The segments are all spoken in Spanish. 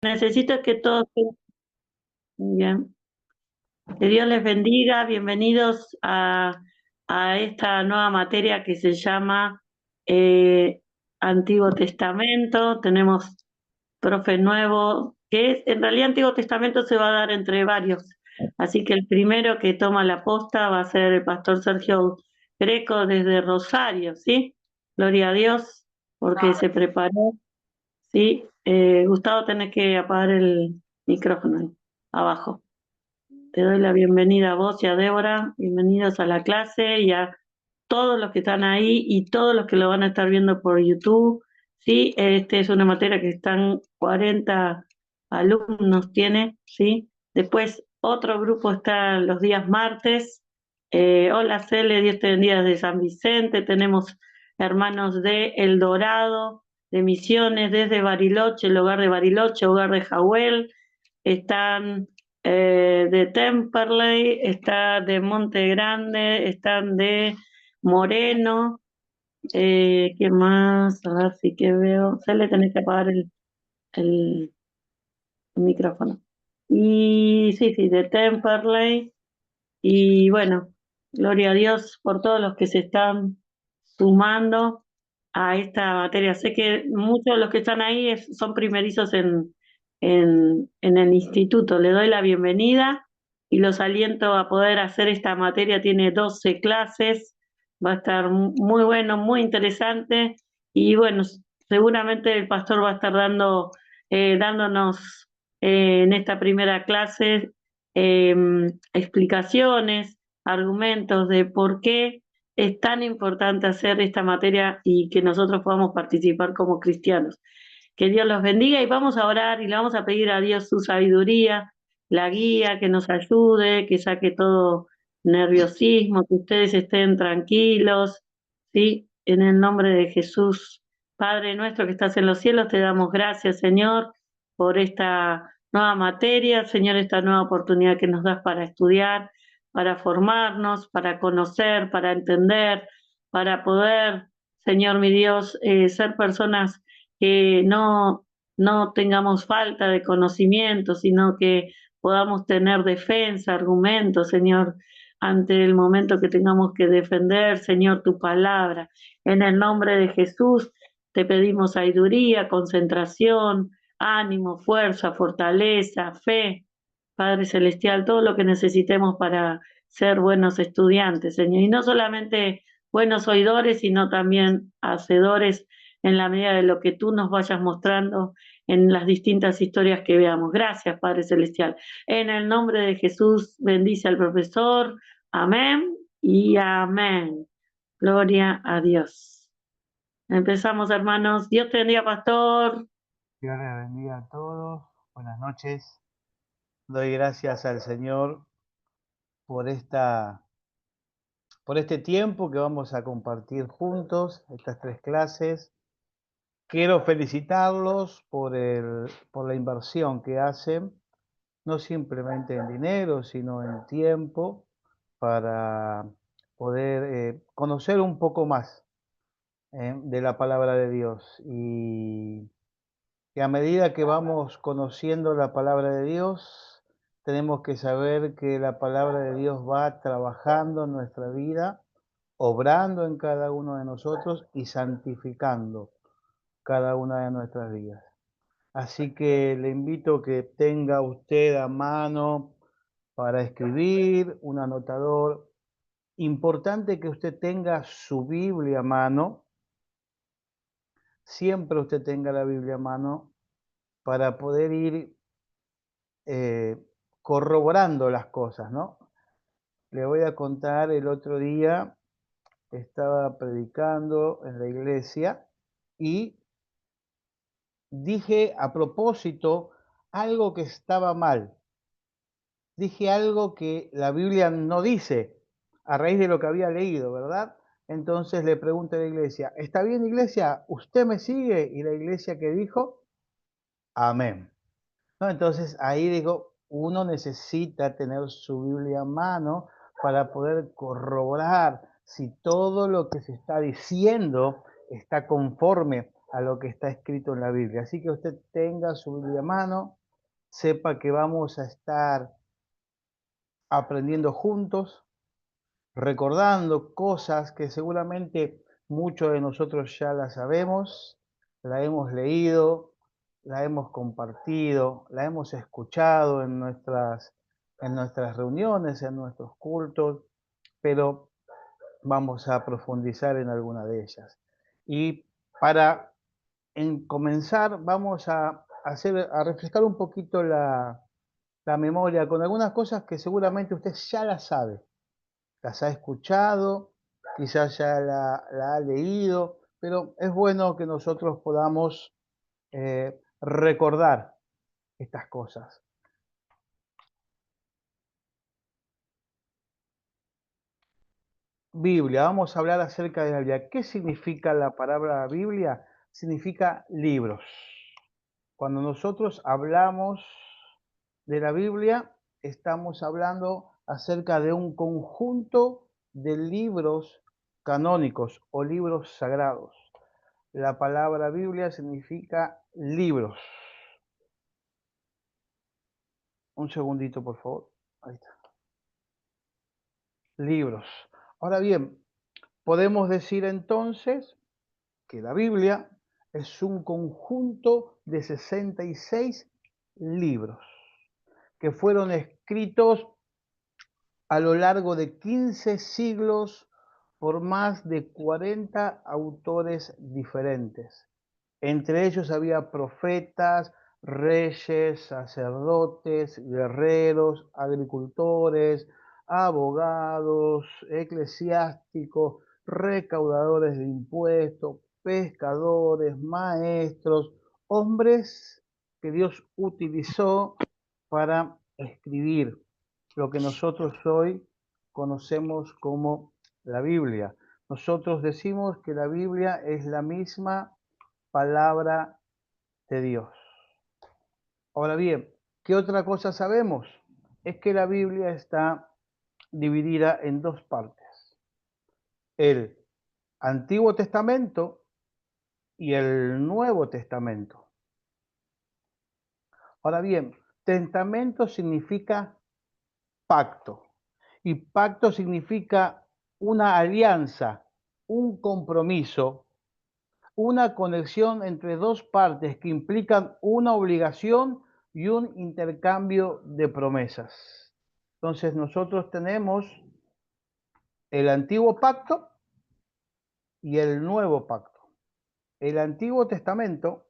Necesito que todos estén bien. Que Dios les bendiga. Bienvenidos a esta nueva materia que se llama eh, Antiguo Testamento. Tenemos profe nuevo, que es, en realidad Antiguo Testamento se va a dar entre varios. Así que el primero que toma la posta va a ser el pastor Sergio Greco desde Rosario, ¿sí? Gloria a Dios, porque se preparó. Sí, Gustavo, tenés que apagar el micrófono ahí, abajo. Te doy la bienvenida a vos y a Débora. Bienvenidos a la clase y a todos los que están ahí y todos los que lo van a estar viendo por YouTube. Sí, este es una materia que están 40 alumnos, tiene, ¿sí? Después otro grupo está los días martes. Hola Cele, Dios te bendiga desde San Vicente. Tenemos hermanos de El Dorado, de Misiones, desde Bariloche, el hogar de Bariloche, hogar de Jahuel. Están de Temperley, está de Monte Grande, están de Moreno. ¿Qué más? A ver si que veo. Se le tenés que apagar el micrófono. Y sí, sí, de Temperley. Y bueno, gloria a Dios por todos los que se están sumando a esta materia. Sé que muchos de los que están ahí son primerizos en el instituto. Le doy la bienvenida y los aliento a poder hacer esta materia. Tiene 12 clases, va a estar muy bueno, muy interesante y bueno, seguramente el pastor va a estar dándonos en esta primera clase eh, explicaciones, argumentos de por qué es tan importante hacer esta materia y que nosotros podamos participar como cristianos. Que Dios los bendiga y vamos a orar y le vamos a pedir a Dios su sabiduría, la guía, que nos ayude, que saque todo nerviosismo, que ustedes estén tranquilos, ¿sí? En el nombre de Jesús. Padre nuestro que estás en los cielos, te damos gracias, Señor, por esta nueva materia, Señor, esta nueva oportunidad que nos das para estudiar, para formarnos, para conocer, para entender, para poder, Señor mi Dios, ser personas que no tengamos falta de conocimiento, sino que podamos tener defensa, argumentos, Señor, ante el momento que tengamos que defender, Señor, tu palabra. En el nombre de Jesús te pedimos sabiduría, concentración, ánimo, fuerza, fortaleza, fe, Padre Celestial, todo lo que necesitemos para ser buenos estudiantes, Señor. Y no solamente buenos oidores, sino también hacedores en la medida de lo que tú nos vayas mostrando en las distintas historias que veamos. Gracias, Padre Celestial. En el nombre de Jesús, bendice al profesor. Amén y amén. Gloria a Dios. Empezamos, hermanos. Dios te bendiga, pastor. Dios les bendiga a todos. Buenas noches. Doy gracias al Señor por por este tiempo que vamos a compartir juntos, estas tres clases. Quiero felicitarlos por la inversión que hacen, no simplemente en dinero, sino en tiempo, para poder conocer un poco más de la palabra de Dios. Y a medida que vamos conociendo la palabra de Dios, tenemos que saber que la palabra de Dios va trabajando en nuestra vida, obrando en cada uno de nosotros y santificando cada una de nuestras vidas. Así que le invito a que tenga usted a mano para escribir un anotador. Importante que usted tenga su Biblia a mano. Siempre usted tenga la Biblia a mano para poder ir eh, corroborando las cosas, ¿no? Le voy a contar, el otro día estaba predicando en la iglesia y dije a propósito algo que estaba mal. Dije algo que la Biblia no dice a raíz de lo que había leído, ¿verdad? Entonces le pregunté a la iglesia, ¿está bien, iglesia? ¿Usted me sigue? Y la iglesia que dijo, amén. ¿No? Entonces ahí digo, uno necesita tener su Biblia a mano para poder corroborar si todo lo que se está diciendo está conforme a lo que está escrito en la Biblia. Así que usted tenga su Biblia a mano, sepa que vamos a estar aprendiendo juntos, recordando cosas que seguramente muchos de nosotros ya las sabemos, la hemos leído, la hemos compartido, la hemos escuchado en nuestras reuniones, en nuestros cultos, pero vamos a profundizar en alguna de ellas. Y para comenzar, vamos a refrescar un poquito la memoria con algunas cosas que seguramente usted ya las sabe, las ha escuchado, quizás ya la ha leído, pero es bueno que nosotros podamos recordar estas cosas. Biblia, vamos a hablar acerca de la Biblia. ¿Qué significa la palabra Biblia? Significa libros. Cuando nosotros hablamos de la Biblia, estamos hablando acerca de un conjunto de libros canónicos o libros sagrados. La palabra Biblia significa libros. Un segundito, por favor. Ahí está. Libros. Ahora bien, podemos decir entonces que la Biblia es un conjunto de 66 libros que fueron escritos a lo largo de 15 siglos por más de 40 autores diferentes. Entre ellos había profetas, reyes, sacerdotes, guerreros, agricultores, abogados, eclesiásticos, recaudadores de impuestos, pescadores, maestros, hombres que Dios utilizó para escribir lo que nosotros hoy conocemos como la Biblia. Nosotros decimos que la Biblia es la misma palabra de Dios. Ahora bien, ¿qué otra cosa sabemos? Es que la Biblia está dividida en dos partes. El Antiguo Testamento y el Nuevo Testamento. Ahora bien, testamento significa pacto. Y pacto significa una alianza, un compromiso, una conexión entre dos partes que implican una obligación y un intercambio de promesas. Entonces nosotros tenemos el antiguo pacto y el nuevo pacto. El Antiguo Testamento,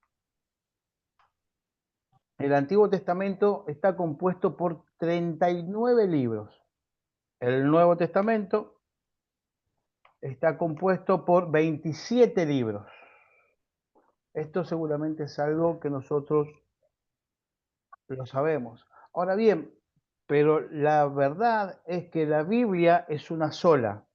el Antiguo Testamento está compuesto por 39 libros. El Nuevo Testamento está compuesto por 27 libros. Esto seguramente es algo que nosotros lo sabemos. Ahora bien, pero la verdad es que la Biblia es una sola.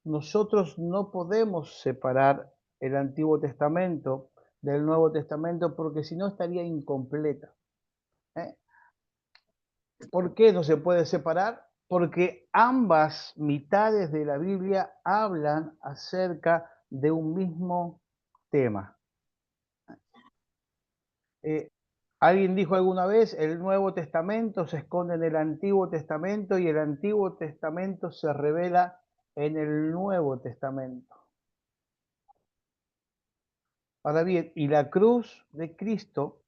Nosotros no podemos separar el Antiguo Testamento del Nuevo Testamento porque si no estaría incompleta. ¿Eh? ¿Por qué no se puede separar? Porque ambas mitades de la Biblia hablan acerca de un mismo tema. Eh, Alguien dijo alguna vez, el Nuevo Testamento se esconde en el Antiguo Testamento y el Antiguo Testamento se revela en el Nuevo Testamento. Ahora bien, y la cruz de Cristo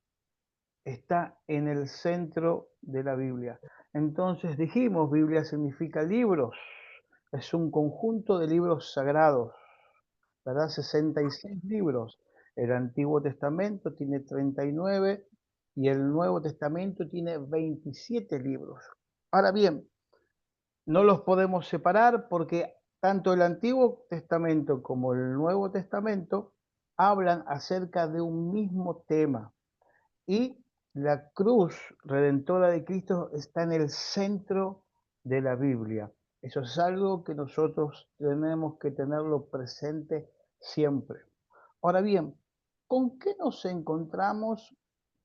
está en el centro de la Biblia. Entonces dijimos, Biblia significa libros, es un conjunto de libros sagrados, ¿verdad? 66 libros. El Antiguo Testamento tiene 39 y el Nuevo Testamento tiene 27 libros. Ahora bien, no los podemos separar porque tanto el Antiguo Testamento como el Nuevo Testamento hablan acerca de un mismo tema. Y la cruz redentora de Cristo está en el centro de la Biblia. Eso es algo que nosotros tenemos que tenerlo presente siempre. Ahora bien, ¿con qué nos encontramos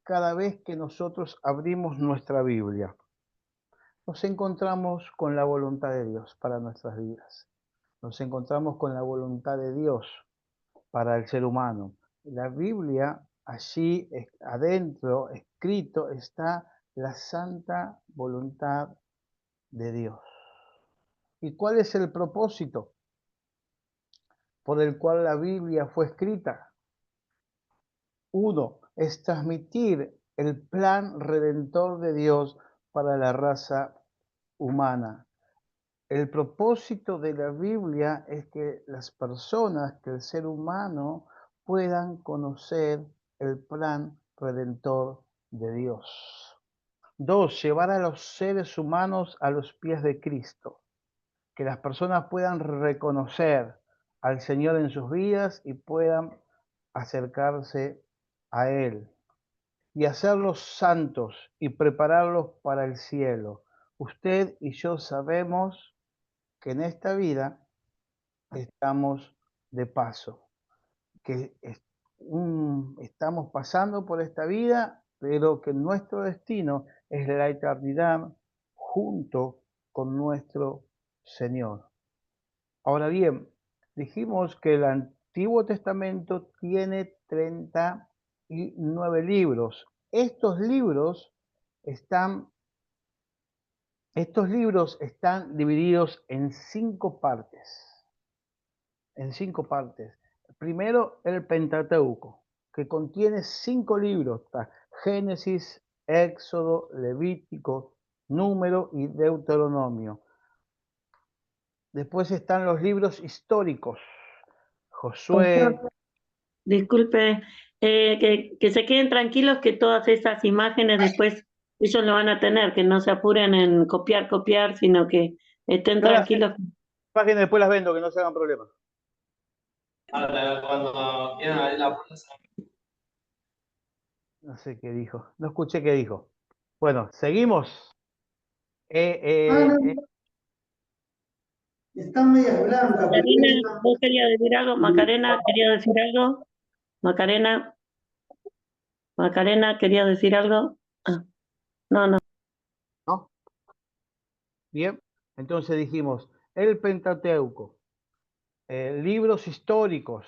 cada vez que nosotros abrimos nuestra Biblia? Nos encontramos con la voluntad de Dios para nuestras vidas. Nos encontramos con la voluntad de Dios para el ser humano. la Biblia, allí adentro, escrito, está la santa voluntad de Dios. ¿Y cuál es el propósito por el cual la Biblia fue escrita? Uno, es transmitir el plan redentor de Dios para la raza humana. El propósito de la Biblia es que las personas, que el ser humano puedan conocer el plan redentor de Dios. Dos, llevar a los seres humanos a los pies de Cristo. Que las personas puedan reconocer al Señor en sus vidas y puedan acercarse a Él y hacerlos santos y prepararlos para el cielo. Usted y yo sabemos que en esta vida estamos de paso, que estamos pasando por esta vida, pero que nuestro destino es la eternidad junto con nuestro Señor. Ahora bien, dijimos que el Antiguo Testamento tiene 39 libros. Estos libros están divididos en 5 partes. En 5 partes. Primero, el Pentateuco, que contiene 5 libros: Génesis, Éxodo, Levítico, Número y Deuteronomio. Después están los libros históricos: Josué. Disculpe, que se queden tranquilos que todas esas imágenes después ellos lo van a tener, que no se apuren en copiar, sino que estén Yo las tranquilos. páginas después las vendo, que no se hagan problemas. Ahora, cuando quieran abrir la puerta, No sé qué dijo, no escuché qué dijo. Bueno, seguimos. No. Están medias blancas, pero Macarena, esta. ¿vos querías decir algo? Macarena, ¿quería decir algo? Macarena, ¿quería decir algo? Ah, no. ¿No? Bien, entonces dijimos el Pentateuco, libros históricos,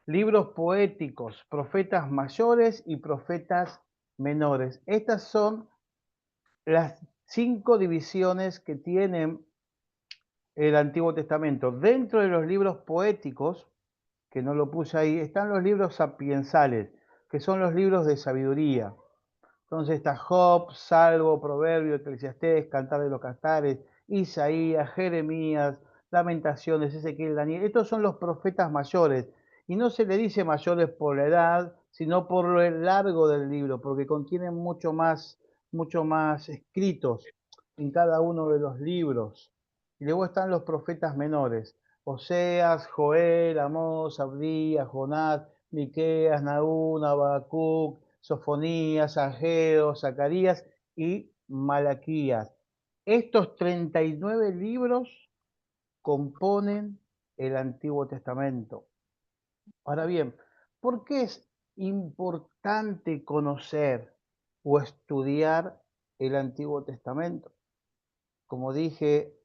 libros poéticos, profetas mayores y profetas menores. Estas son las 5 divisiones que tienen el Antiguo Testamento. Dentro de los libros poéticos, que no lo puse ahí, están los libros sapiensales, que son los libros de sabiduría. Entonces está Job, Salmo, Proverbio, Eclesiastés, Cantar de los Cantares, Isaías, Jeremías, Lamentaciones, Ezequiel, Daniel. Estos son los profetas mayores. Y no se le dice mayores por la edad, sino por lo largo del libro, porque contienen mucho más escritos en cada uno de los libros. Y luego están los profetas menores: Oseas, Joel, Amós, Abdías, Jonás, Miqueas, Nahum, Habacuc, Sofonías, Ageo, Zacarías y Malaquías. Estos 39 libros componen el Antiguo Testamento. Ahora bien, ¿por qué es importante conocer o estudiar el Antiguo Testamento? Como dije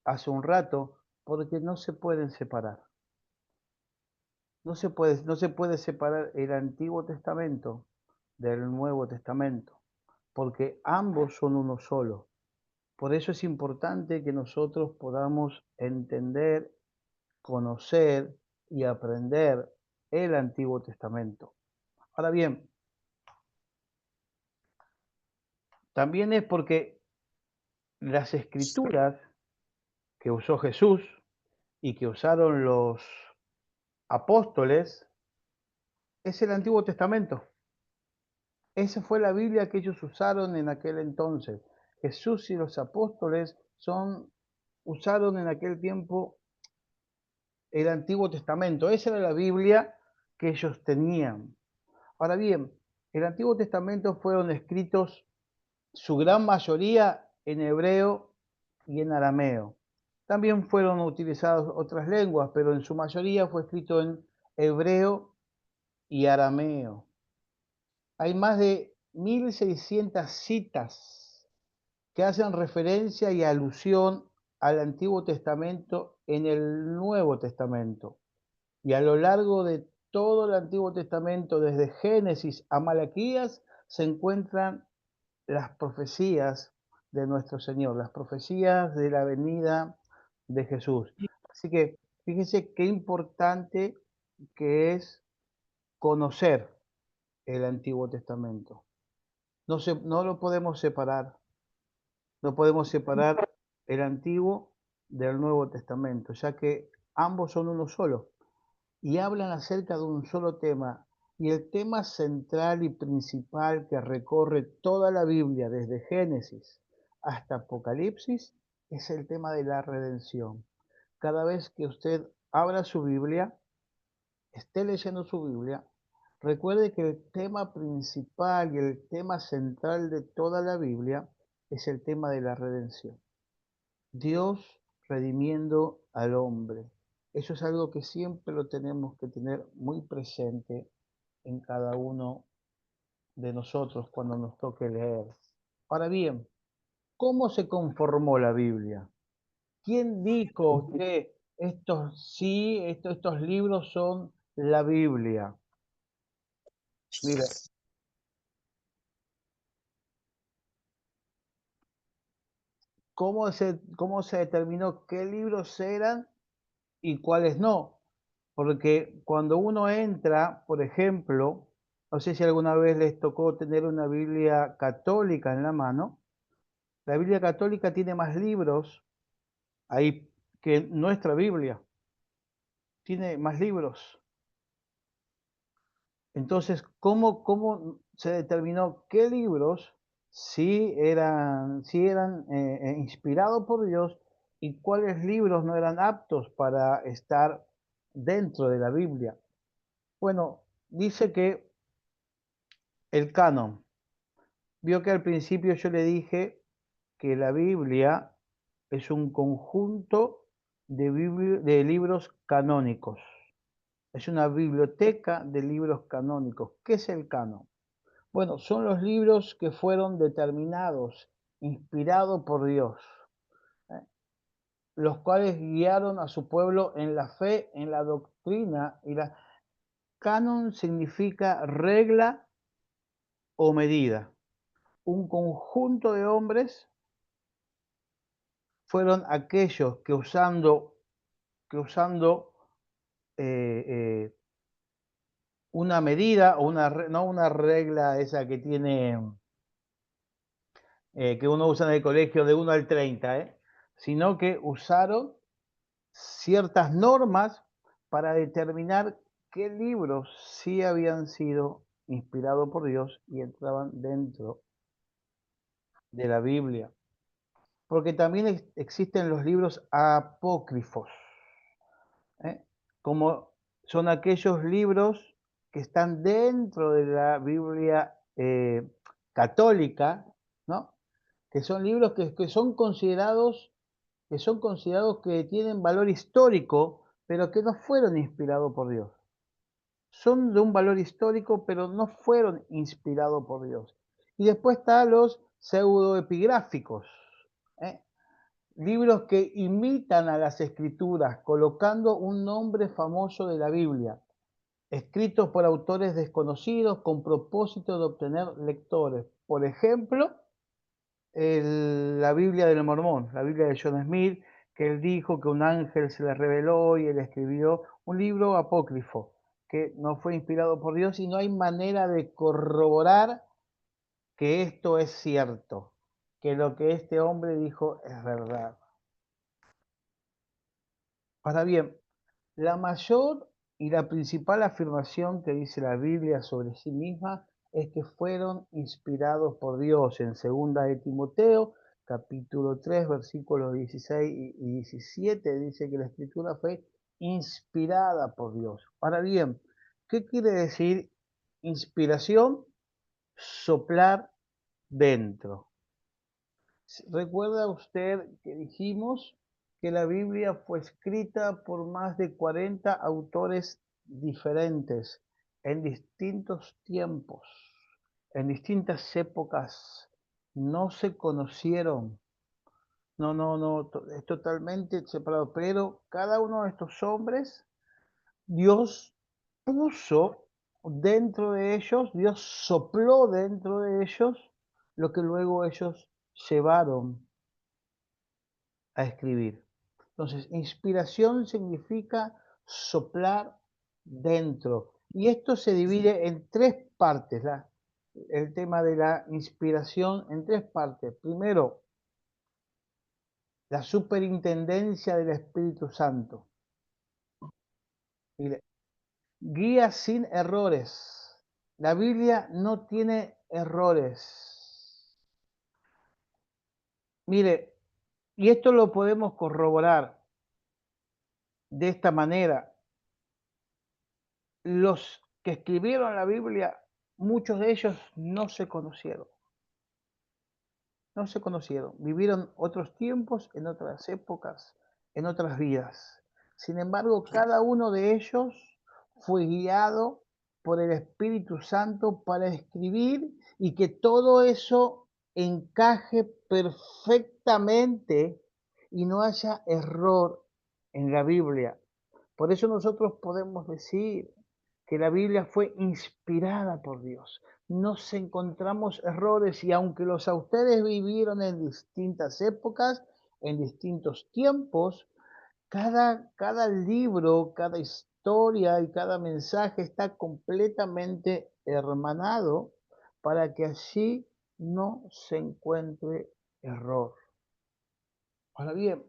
hace un rato, porque no se pueden separar. No se puede separar el Antiguo Testamento del Nuevo Testamento, porque ambos son uno solo. Por eso es importante que nosotros podamos entender, conocer y aprender el Antiguo Testamento. Ahora bien, también es porque las escrituras que usó Jesús y que usaron los apóstoles es el Antiguo Testamento. Esa fue la Biblia que ellos usaron en aquel entonces. Jesús y los apóstoles usaron en aquel tiempo el Antiguo Testamento. Esa era la Biblia que ellos tenían. Ahora bien, el Antiguo Testamento fueron escritos su gran mayoría en hebreo y en arameo. También fueron utilizadas otras lenguas, pero en su mayoría fue escrito en hebreo y arameo. Hay más de 1600 citas que hacen referencia y alusión al Antiguo Testamento en el Nuevo Testamento. Y a lo largo de todo el Antiguo Testamento, desde Génesis a Malaquías, se encuentran las profecías de nuestro Señor, las profecías de la venida de Jesús. Así que fíjense qué importante que es conocer el Antiguo Testamento. No lo podemos separar. No podemos separar el Antiguo del Nuevo Testamento, ya que ambos son uno solo y hablan acerca de un solo tema. Y el tema central y principal que recorre toda la Biblia, desde Génesis hasta Apocalipsis, es el tema de la redención. Cada vez que usted abra su Biblia, esté leyendo su Biblia, recuerde que el tema principal y el tema central de toda la Biblia es el tema de la redención. Dios redimiendo al hombre. Eso es algo que siempre lo tenemos que tener muy presente en cada uno de nosotros cuando nos toque leer. Ahora bien, ¿cómo se conformó la Biblia? ¿Quién dijo que estos libros son la Biblia? Mira, ¿cómo se determinó qué libros eran y cuáles no? Porque cuando uno entra, por ejemplo, no sé si alguna vez les tocó tener una Biblia católica en la mano, la Biblia católica tiene más libros ahí que nuestra Biblia, tiene más libros. Entonces, ¿cómo se determinó qué libros sí eran inspirados por Dios y cuáles libros no eran aptos para estar dentro de la Biblia? Bueno, dice que el canon. Vio que al principio yo le dije que la Biblia es un conjunto de libros canónicos. Es una biblioteca de libros canónicos. ¿Qué es el canon? Bueno, son los libros que fueron determinados, inspirados por Dios, ¿eh? Los cuales guiaron a su pueblo en la fe, en la doctrina. Canon significa regla o medida. Un conjunto de hombres fueron aquellos que usando una medida o no una regla esa que tiene que uno usa en el colegio de 1 al 30, sino que usaron ciertas normas para determinar qué libros sí habían sido inspirados por Dios y entraban dentro de la Biblia. Porque también existen los libros apócrifos, ¿eh? Como son aquellos libros que están dentro de la Biblia católica, ¿no? Que son libros que son considerados que tienen valor histórico, pero que no fueron inspirados por Dios. Son de un valor histórico, pero no fueron inspirados por Dios. Y después están los pseudoepigráficos, ¿eh? Libros que imitan a las escrituras, colocando un nombre famoso de la Biblia, escritos por autores desconocidos con propósito de obtener lectores. Por ejemplo, la Biblia del Mormón, la Biblia de John Smith, que él dijo que un ángel se le reveló y él escribió un libro apócrifo que no fue inspirado por Dios y no hay manera de corroborar que esto es cierto, que lo que este hombre dijo es verdad. Ahora bien, la mayor y la principal afirmación que dice la Biblia sobre sí misma es que fueron inspirados por Dios. En 2 de Timoteo, capítulo 3, versículos 16 y 17, dice que la escritura fue inspirada por Dios. Ahora bien, ¿qué quiere decir inspiración? Soplar dentro. ¿Recuerda usted que dijimos que la Biblia fue escrita por más de 40 autores diferentes en distintos tiempos, en distintas épocas? No se conocieron, no, es totalmente separado, pero cada uno de estos hombres, Dios puso dentro de ellos, Dios sopló dentro de ellos lo que luego ellos llevaron a escribir. Entonces, inspiración significa soplar dentro. Y esto se divide en tres partes, el tema de la inspiración en tres partes. Primero, la superintendencia del Espíritu Santo. Mire, guía sin errores. La Biblia no tiene errores. Mire, y esto lo podemos corroborar de esta manera. Los que escribieron la Biblia, muchos de ellos no se conocieron. No se conocieron. Vivieron otros tiempos, en otras épocas, en otras vidas. Sin embargo, cada uno de ellos fue guiado por el Espíritu Santo para escribir y que todo eso encaje perfectamente y no haya error en la Biblia. Por eso nosotros podemos decir que la Biblia fue inspirada por Dios. Nos encontramos errores y aunque los autores vivieron en distintas épocas, en distintos tiempos, cada libro, cada historia y cada mensaje está completamente hermanado para que allí no se encuentre error. Ahora bien,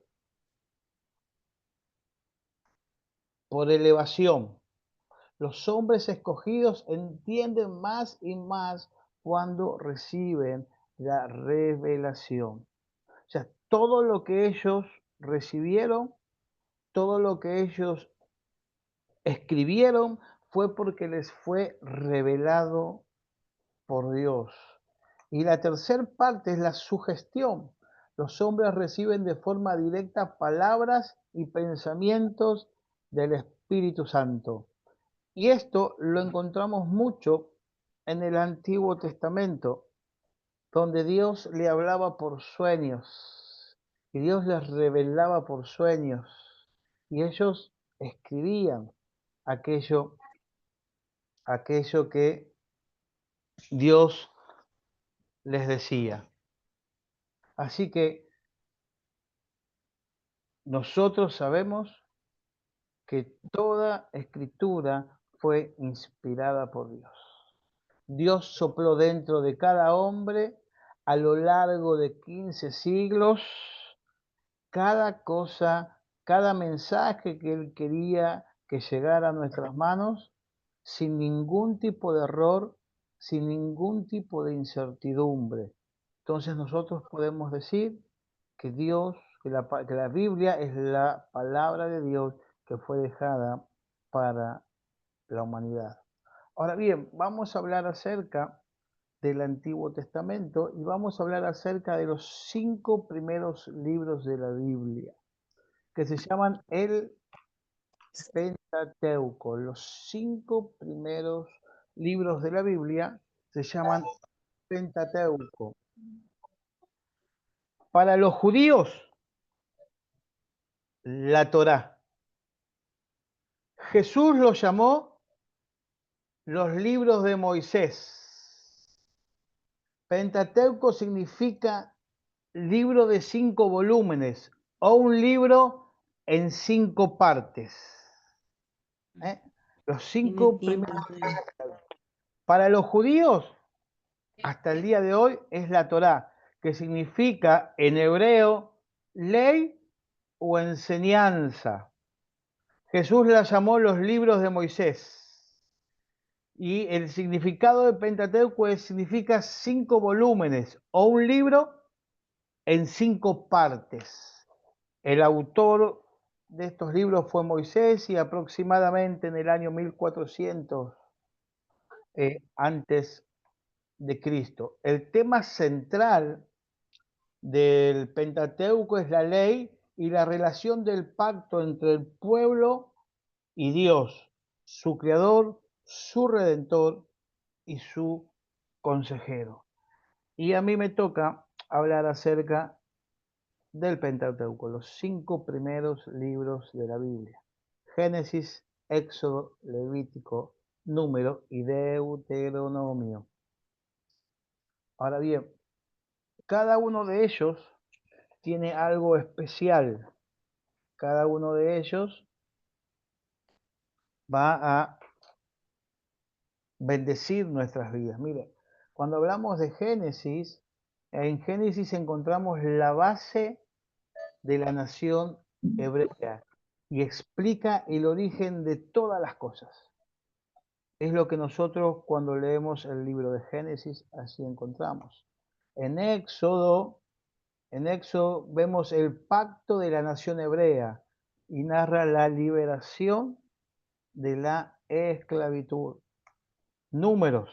por elevación, los hombres escogidos entienden más y más cuando reciben la revelación. O sea, todo lo que ellos recibieron, todo lo que ellos escribieron fue porque les fue revelado por Dios. Y la tercera parte es la sugestión. Los hombres reciben de forma directa palabras y pensamientos del Espíritu Santo. Y esto lo encontramos mucho en el Antiguo Testamento, donde Dios le hablaba por sueños, y Dios les revelaba por sueños, y ellos escribían aquello que Dios les decía. Así que nosotros sabemos que toda escritura fue inspirada por Dios. Dios sopló dentro de cada hombre a lo largo de 15 siglos cada cosa, cada mensaje que Él quería que llegara a nuestras manos sin ningún tipo de error, sin ningún tipo de incertidumbre. Entonces nosotros podemos decir que Dios, que la Biblia es la palabra de Dios que fue dejada para la humanidad. Ahora bien, vamos a hablar acerca del Antiguo Testamento y vamos a hablar acerca de los 5 primeros libros de la Biblia, que se llaman el Pentateuco. Los 5 primeros libros de la Biblia se llaman Pentateuco. Para los judíos, la Torá. Jesús lo llamó los libros de Moisés. Pentateuco significa libro de 5 volúmenes o un libro en 5 partes. Los 5 primeros. Para los judíos, hasta el día de hoy, es la Torá, que significa en hebreo ley o enseñanza. Jesús la llamó los libros de Moisés. Y el significado de Pentateuco significa 5 volúmenes o un libro en 5 partes. El autor de estos libros fue Moisés y aproximadamente en el año 1400 antes de Cristo. El tema central del Pentateuco es la ley y la relación del pacto entre el pueblo y Dios, su creador, su redentor y su consejero. Y a mí me toca hablar acerca del Pentateuco, los 5 primeros libros de la Biblia. Génesis, Éxodo, Levítico, Número y Deuteronomio. Ahora bien, cada uno de ellos tiene algo especial. Cada uno de ellos va a bendecir nuestras vidas. Mire, cuando hablamos de Génesis, en Génesis encontramos la base de la nación hebrea y explica el origen de todas las cosas. Es lo que nosotros cuando leemos el libro de Génesis así encontramos. En Éxodo vemos el pacto de la nación hebrea y narra la liberación de la esclavitud. Números.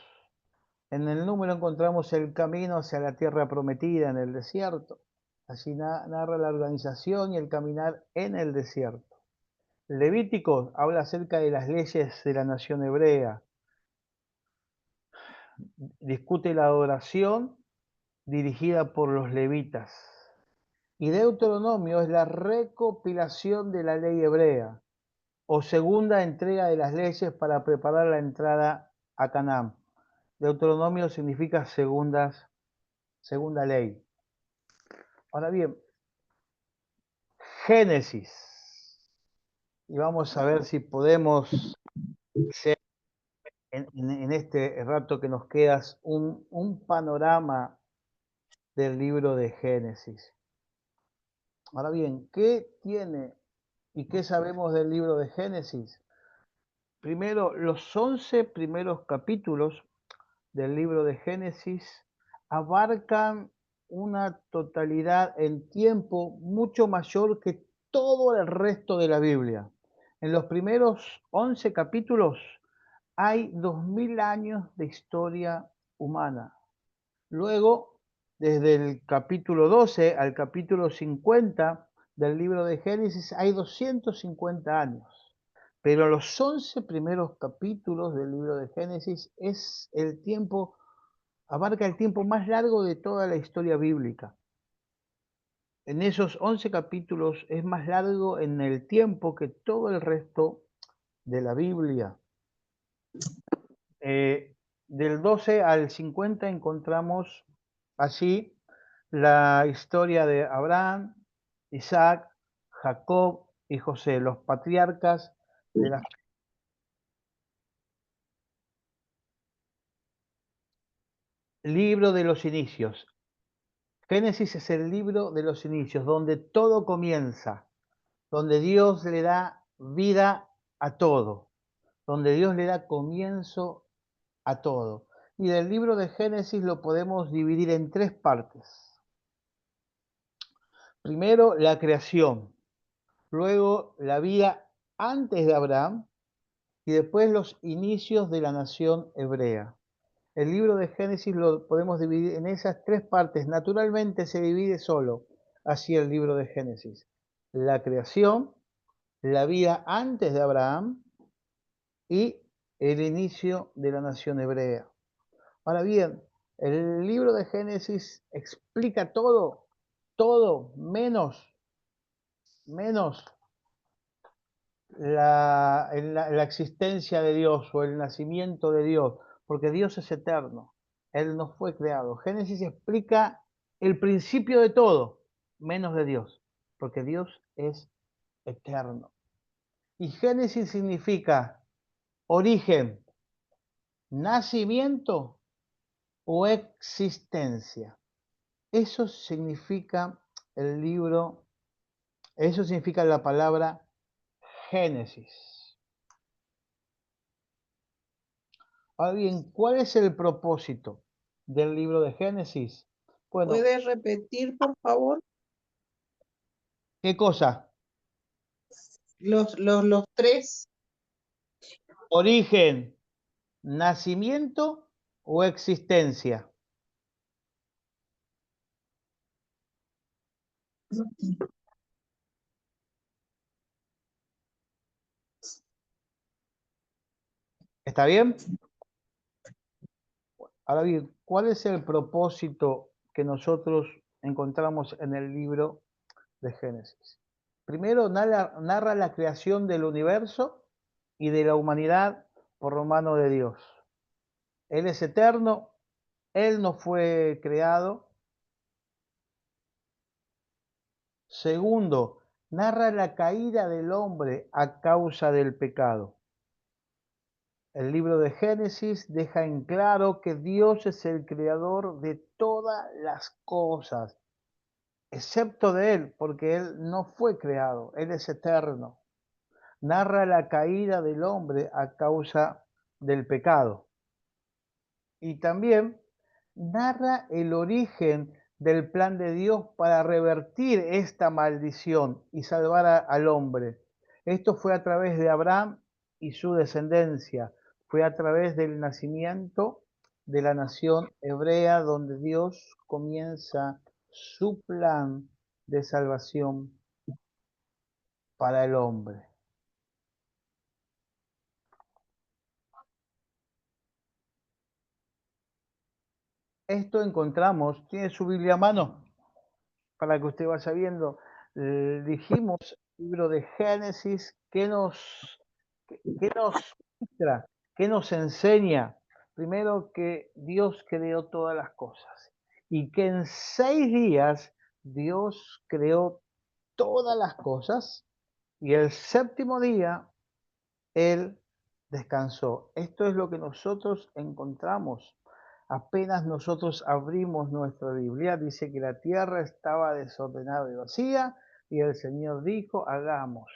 En el número encontramos el camino hacia la tierra prometida en el desierto. Así narra la organización y el caminar en el desierto. Levítico habla acerca de las leyes de la nación hebrea. Discute la adoración dirigida por los levitas. Y Deuteronomio es la recopilación de la ley hebrea o segunda entrega de las leyes para preparar la entrada a Canaán. Deuteronomio significa segunda ley. Ahora bien, Génesis. Y vamos a ver si podemos hacer en este rato que nos queda un panorama del libro de Génesis. Ahora bien, ¿qué tiene y qué sabemos del libro de Génesis? Primero, los 11 primeros capítulos del libro de Génesis abarcan una totalidad en tiempo mucho mayor que todo el resto de la Biblia. En los primeros 11 capítulos hay 2000 años de historia humana. Luego, desde el capítulo 12 al capítulo 50 del libro de Génesis hay 250 años. Pero los 11 primeros capítulos del libro de Génesis es el tiempo, abarca el tiempo más largo de toda la historia bíblica. En esos 11 capítulos es más largo en el tiempo que todo el resto de la Biblia. Del 12 al 50 encontramos allí la historia de Abraham, Isaac, Jacob y José, los patriarcas de la fe. Libro de los inicios. Génesis es el libro de los inicios, donde todo comienza, donde Dios le da vida a todo, donde Dios le da comienzo a todo. Y del libro de Génesis lo podemos dividir en tres partes. Primero, la creación, luego la vida antes de Abraham y después los inicios de la nación hebrea. El libro de Génesis lo podemos dividir en esas tres partes. Naturalmente se divide solo así el libro de Génesis. La creación, la vida antes de Abraham y el inicio de la nación hebrea. Ahora bien, el libro de Génesis explica todo, menos la existencia de Dios o el nacimiento de Dios, porque Dios es eterno, Él no fue creado. Génesis explica el principio de todo, menos de Dios, porque Dios es eterno. Y Génesis significa origen, nacimiento o existencia. Eso significa el libro, eso significa la palabra Génesis. Ahora bien, ¿cuál es el propósito del libro de Génesis? Bueno, ¿Puedes repetir, por favor? ¿qué cosa? Los tres. Origen, nacimiento o existencia. ¿Está bien? Ahora bien, ¿cuál es el propósito que nosotros encontramos en el libro de Génesis? Primero, narra la creación del universo y de la humanidad por mano de Dios. Él es eterno, Él no fue creado. Segundo, narra la caída del hombre a causa del pecado. El libro de Génesis deja en claro que Dios es el creador de todas las cosas, excepto de Él, porque Él no fue creado, Él es eterno. Narra la caída del hombre a causa del pecado. Y también narra el origen del plan de Dios para revertir esta maldición y salvar al hombre. Esto fue a través de Abraham y su descendencia. Fue a través del nacimiento de la nación hebrea donde Dios comienza su plan de salvación para el hombre. Esto encontramos, ¿tiene su Biblia a mano? Para que usted vaya viendo, dijimos, libro de Génesis, ¿qué nos muestra? ¿Qué nos enseña? Primero que Dios creó todas las cosas y que en 6 días Dios creó todas las cosas y el 7º día Él descansó. Esto es lo que nosotros encontramos. Apenas nosotros abrimos nuestra Biblia, dice que la tierra estaba desordenada y vacía, y el Señor dijo, hagamos.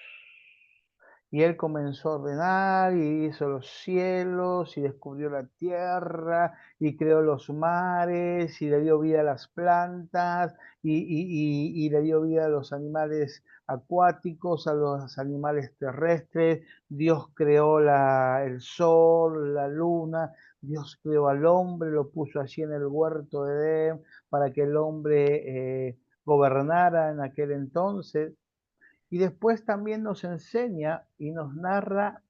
Y Él comenzó a ordenar y hizo los cielos y descubrió la tierra y creó los mares y le dio vida a las plantas y le dio vida a los animales acuáticos, a los animales terrestres. Dios creó el sol, la luna. Dios creó al hombre, lo puso allí en el huerto de Edén para que el hombre gobernara en aquel entonces. Y después también nos enseña y nos narra,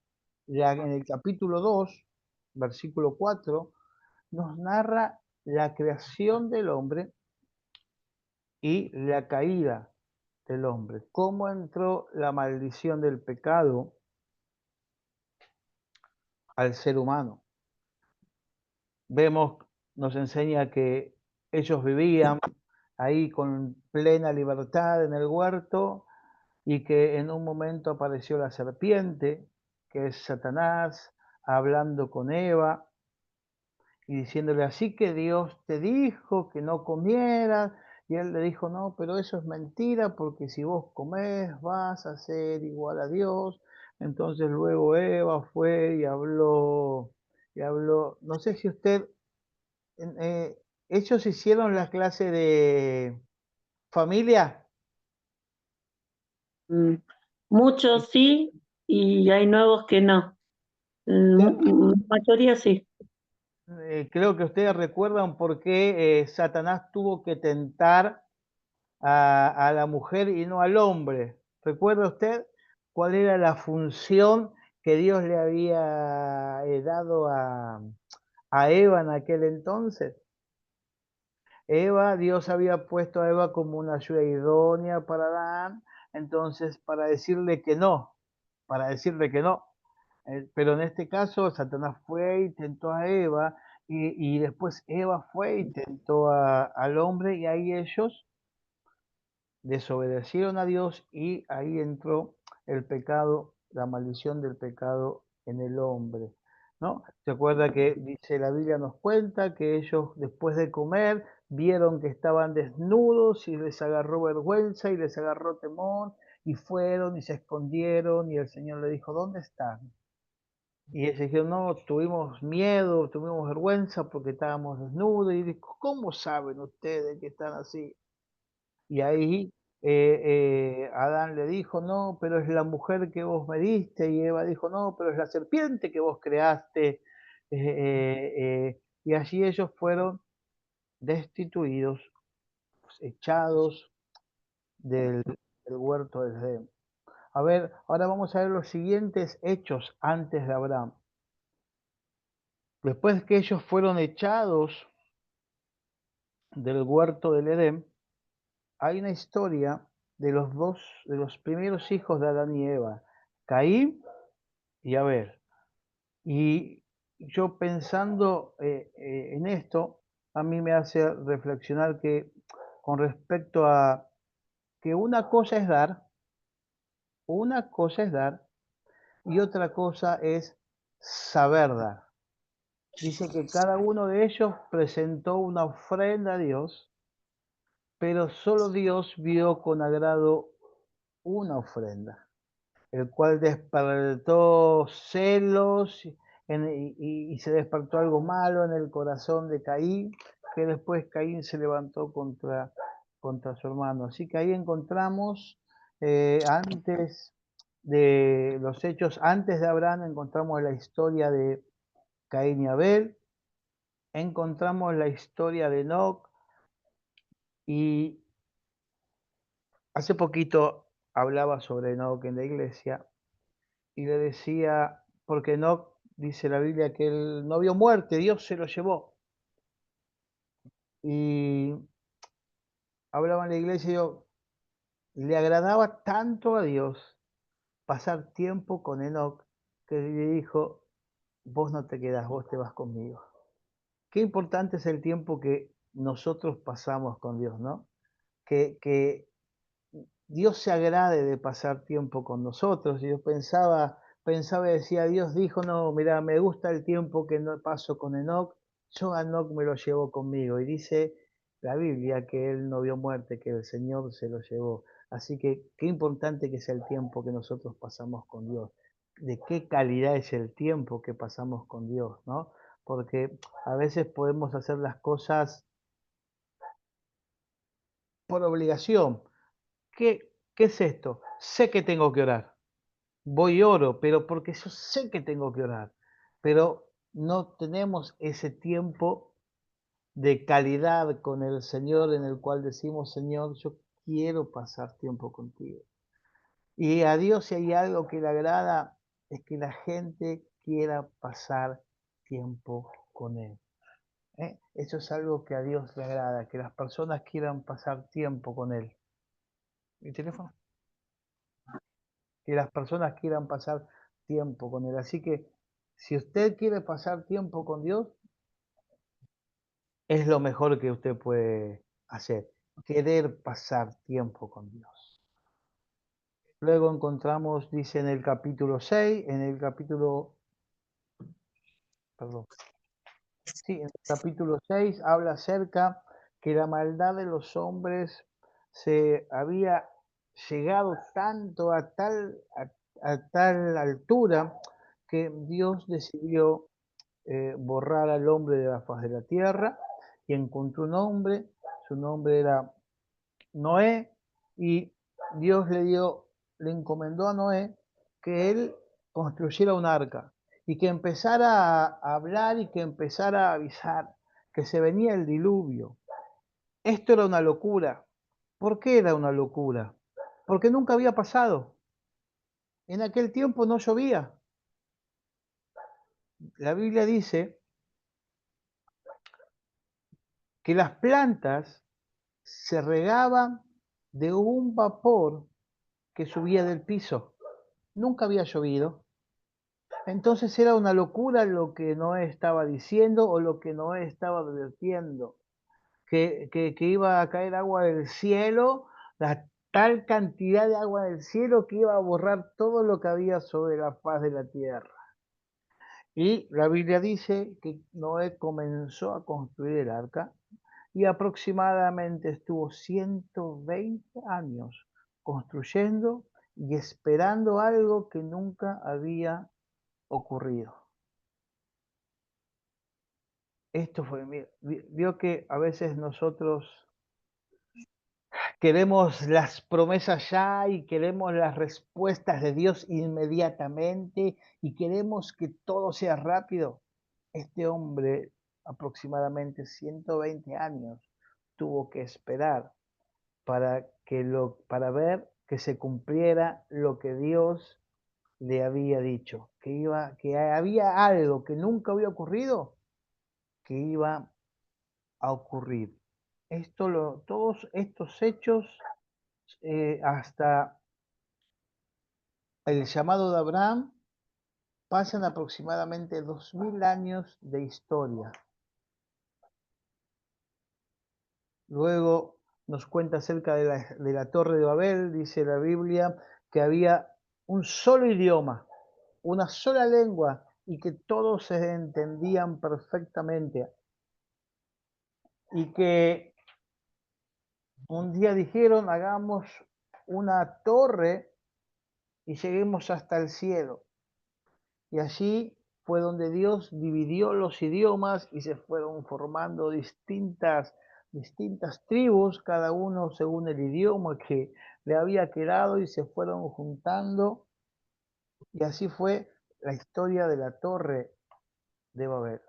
ya en el capítulo 2, versículo 4, nos narra la creación del hombre y la caída del hombre. Cómo entró la maldición del pecado al ser humano. Vemos, nos enseña que ellos vivían ahí con plena libertad en el huerto y que en un momento apareció la serpiente, que es Satanás, hablando con Eva y diciéndole, así que Dios te dijo que no comieras, y él le dijo, no, pero eso es mentira, porque si vos comés vas a ser igual a Dios. Entonces luego Eva fue y habló, no sé si usted, ellos hicieron la clase de familia. Muchos sí, y hay nuevos que no. La mayoría sí. Creo que ustedes recuerdan por qué Satanás tuvo que tentar a la mujer y no al hombre. ¿Recuerda usted cuál era la función que Dios le había dado a Eva en aquel entonces? Dios había puesto a Eva como una ayuda idónea para Adán, entonces para decirle que no, pero en este caso Satanás fue y tentó a Eva y después Eva fue y tentó al hombre y ahí ellos desobedecieron a Dios y ahí entró el pecado, la maldición del pecado en el hombre, ¿no? ¿Se acuerda que dice la Biblia nos cuenta que ellos después de comer vieron que estaban desnudos y les agarró vergüenza y les agarró temor y fueron y se escondieron y el Señor le dijo, ¿dónde están? Y ellos dijeron, no, tuvimos miedo, tuvimos vergüenza porque estábamos desnudos. Y dijo, ¿cómo saben ustedes que están así? Y ahí Adán le dijo, no, pero es la mujer que vos me diste. Y Eva dijo, no, pero es la serpiente que vos creaste. Y allí ellos fueron destituidos, echados del huerto de Edén. A ver, ahora vamos a ver los siguientes hechos antes de Abraham. Después que ellos fueron echados del huerto del Edén, hay una historia de los primeros hijos de Adán y Eva, Caín y Abel. Y yo pensando en esto, a mí me hace reflexionar que con respecto a que una cosa es dar y otra cosa es saber dar. Dice que cada uno de ellos presentó una ofrenda a Dios, pero solo Dios vio con agrado una ofrenda, el cual despertó celos y se despertó algo malo en el corazón de Caín, que después Caín se levantó contra su hermano. Así que ahí encontramos, antes de los hechos, antes de Abraham, encontramos la historia de Caín y Abel, encontramos la historia de Enoc, y hace poquito hablaba sobre Enoc en la iglesia y le decía, porque Enoc dice la Biblia que él no vio muerte, Dios se lo llevó. Y hablaba en la iglesia y yo, le agradaba tanto a Dios pasar tiempo con Enoc que le dijo, vos no te quedás, vos te vas conmigo. Qué importante es el tiempo que nosotros pasamos con Dios, ¿no? Que Dios se agrade de pasar tiempo con nosotros. Y yo pensaba y decía, Dios dijo, no, mira, me gusta el tiempo que no paso con Enoc, yo a Enoc me lo llevo conmigo. Y dice la Biblia que él no vio muerte, que el Señor se lo llevó. Así que qué importante que es el tiempo que nosotros pasamos con Dios. De qué calidad es el tiempo que pasamos con Dios, ¿no? Porque a veces podemos hacer las cosas por obligación. ¿Qué es esto? Sé que tengo que orar. Voy y oro, pero porque yo sé que tengo que orar. Pero no tenemos ese tiempo de calidad con el Señor en el cual decimos, Señor, yo quiero pasar tiempo contigo. Y a Dios, si hay algo que le agrada, es que la gente quiera pasar tiempo con Él. Eso es algo que a Dios le agrada, que las personas quieran pasar tiempo con Él. ¿Mi teléfono? Que las personas quieran pasar tiempo con Él. Así que si usted quiere pasar tiempo con Dios, es lo mejor que usted puede hacer, querer pasar tiempo con Dios. Luego encontramos, dice en el capítulo 6, en el capítulo 6 habla acerca que la maldad de los hombres se había llegado tanto a tal altura que Dios decidió borrar al hombre de la faz de la tierra y encontró un hombre, su nombre era Noé, y Dios le encomendó a Noé que él construyera un arca y que empezara a hablar y que empezara a avisar que se venía el diluvio. Esto era una locura. ¿Por qué era una locura? Porque nunca había pasado. En aquel tiempo no llovía. La Biblia dice que las plantas se regaban de un vapor que subía del piso. Nunca había llovido. Entonces era una locura lo que Noé estaba diciendo o lo que Noé estaba advirtiendo, que iba a caer agua del cielo, la tal cantidad de agua del cielo que iba a borrar todo lo que había sobre la faz de la tierra. Y la Biblia dice que Noé comenzó a construir el arca y aproximadamente estuvo 120 años construyendo y esperando algo que nunca había ocurrido. Esto fue, vio que a veces nosotros queremos las promesas ya y queremos las respuestas de Dios inmediatamente y queremos que todo sea rápido. Este hombre, aproximadamente 120 años, tuvo que esperar para ver que se cumpliera lo que Dios le había dicho, que había algo que nunca había ocurrido, que iba a ocurrir. Todos estos hechos, hasta el llamado de Abraham, pasan aproximadamente 2000 años de historia. Luego nos cuenta acerca de la Torre de Babel, dice la Biblia, que había un solo idioma, una sola lengua, y que todos se entendían perfectamente. Y que un día dijeron, hagamos una torre y lleguemos hasta el cielo. Y allí fue donde Dios dividió los idiomas y se fueron formando distintas tribus, cada uno según el idioma que le había quedado, y se fueron juntando. Y así fue la historia de la Torre de Babel.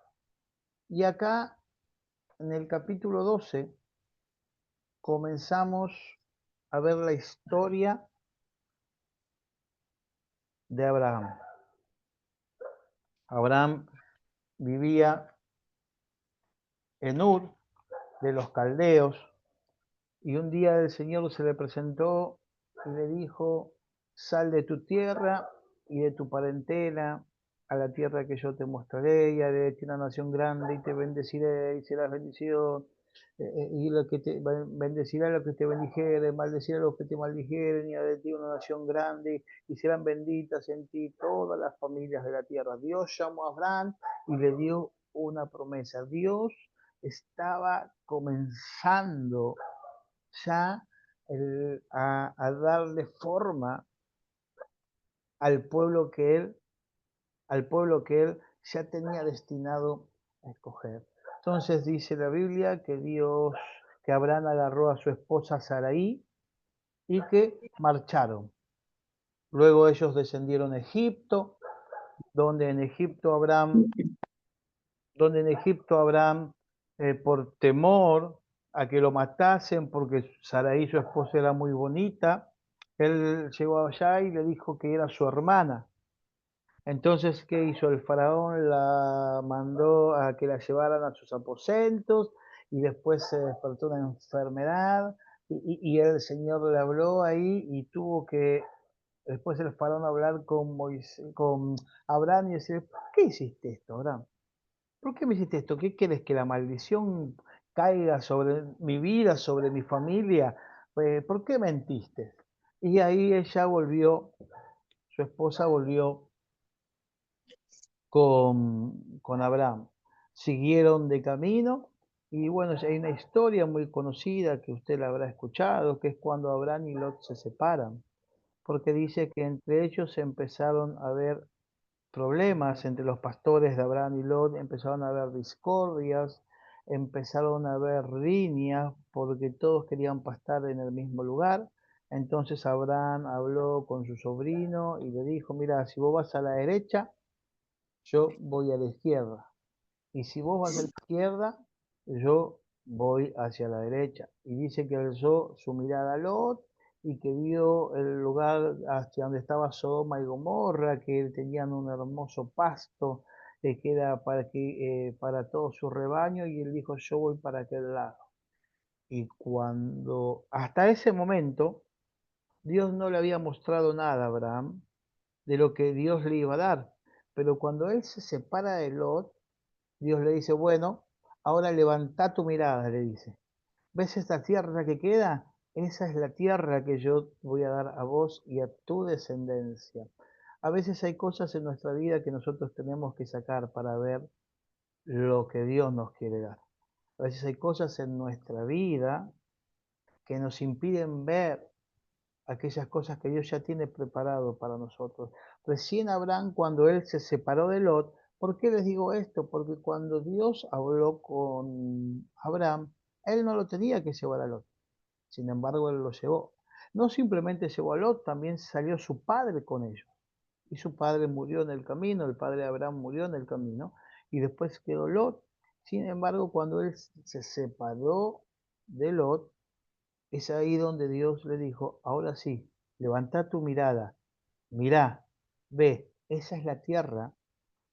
Y acá, en el capítulo 12, comenzamos a ver la historia de Abraham. Abraham vivía en Ur de los caldeos, y un día el Señor se le presentó y le dijo: sal de tu tierra y de tu parentela a la tierra que yo te mostraré, y haré de ti una nación grande, y te bendeciré, y serás bendición, y lo que te bendecirá lo que te bendijere, maldecirá lo que te maldijeren, y haré de ti una nación grande, y serán benditas en ti todas las familias de la tierra. Dios llamó a Abraham y le dio una promesa. Dios estaba comenzando ya a darle forma al pueblo que él ya tenía destinado a escoger. Entonces dice la Biblia que Abraham agarró a su esposa Sarai y que marcharon. Luego ellos descendieron a Egipto, donde en Egipto Abraham, por temor a que lo matasen, porque Sarai, su esposa, era muy bonita, él llegó allá y le dijo que era su hermana. Entonces, ¿qué hizo el faraón? La mandó a que la llevaran a sus aposentos, y después se despertó una enfermedad, y el Señor le habló ahí, y tuvo que después el faraón hablar con Abraham y decir: ¿por qué hiciste esto, Abraham? ¿Por qué me hiciste esto? ¿Qué quieres? ¿Que la maldición caiga sobre mi vida, sobre mi familia? ¿Por qué mentiste? Y ahí ella volvió, su esposa volvió con Abraham. Siguieron de camino, y bueno, hay una historia muy conocida que usted la habrá escuchado, que es cuando Abraham y Lot se separan, porque dice que entre ellos empezaron a haber problemas entre los pastores de Abraham y Lot, empezaron a haber discordias, empezaron a haber riñas, porque todos querían pastar en el mismo lugar. Entonces Abraham habló con su sobrino y le dijo: mira, si vos vas a la derecha, yo voy a la izquierda, y si vos vas a la izquierda, yo voy hacia la derecha. Y dice que alzó su mirada a Lot y que vio el lugar hacia donde estaba Sodoma y Gomorra, que tenían un hermoso pasto que era para todo su rebaño, y él dijo: yo voy para aquel lado. Y cuando hasta ese momento Dios no le había mostrado nada a Abraham de lo que Dios le iba a dar, pero cuando él se separa de Lot, Dios le dice: bueno, ahora levanta tu mirada, le dice. ¿Ves esta tierra que queda? Esa es la tierra que yo voy a dar a vos y a tu descendencia. A veces hay cosas en nuestra vida que nosotros tenemos que sacar para ver lo que Dios nos quiere dar. A veces hay cosas en nuestra vida que nos impiden ver aquellas cosas que Dios ya tiene preparado para nosotros. Recién Abraham, cuando él se separó de Lot, ¿por qué les digo esto? Porque cuando Dios habló con Abraham, él no lo tenía que llevar a Lot. Sin embargo, él lo llevó. No simplemente llevó a Lot, también salió su padre con ellos. Y su padre murió en el camino, el padre de Abraham murió en el camino, y después quedó Lot. Sin embargo, cuando él se separó de Lot, es ahí donde Dios le dijo: ahora sí, levanta tu mirada, mirá, ve, esa es la tierra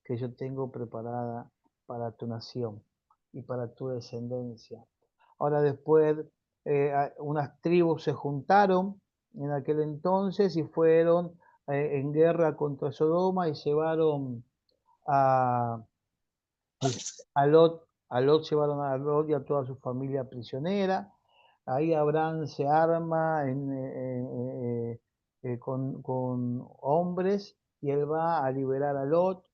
que yo tengo preparada para tu nación y para tu descendencia. Ahora después unas tribus se juntaron en aquel entonces y fueron en guerra contra Sodoma y llevaron a Lot, llevaron a Lot y a toda su familia prisionera. Ahí Abraham se arma con hombres y él va a liberar a Lot.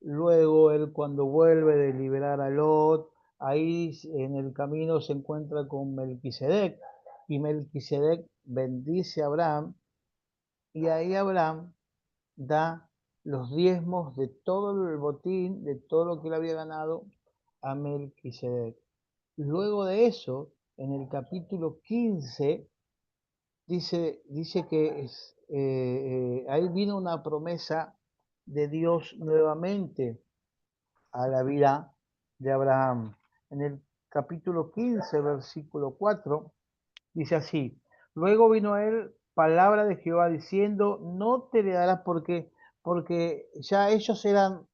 Luego él cuando vuelve de liberar a Lot, ahí en el camino se encuentra con Melquisedec y Melquisedec bendice a Abraham y ahí Abraham da los diezmos de todo el botín, de todo lo que él había ganado a Melquisedec. Luego de eso, en el capítulo 15, dice que ahí vino una promesa de Dios nuevamente a la vida de Abraham. En el capítulo 15, versículo 4, dice así: luego vino a él palabra de Jehová diciendo, no te heredarás porque ya ellos eran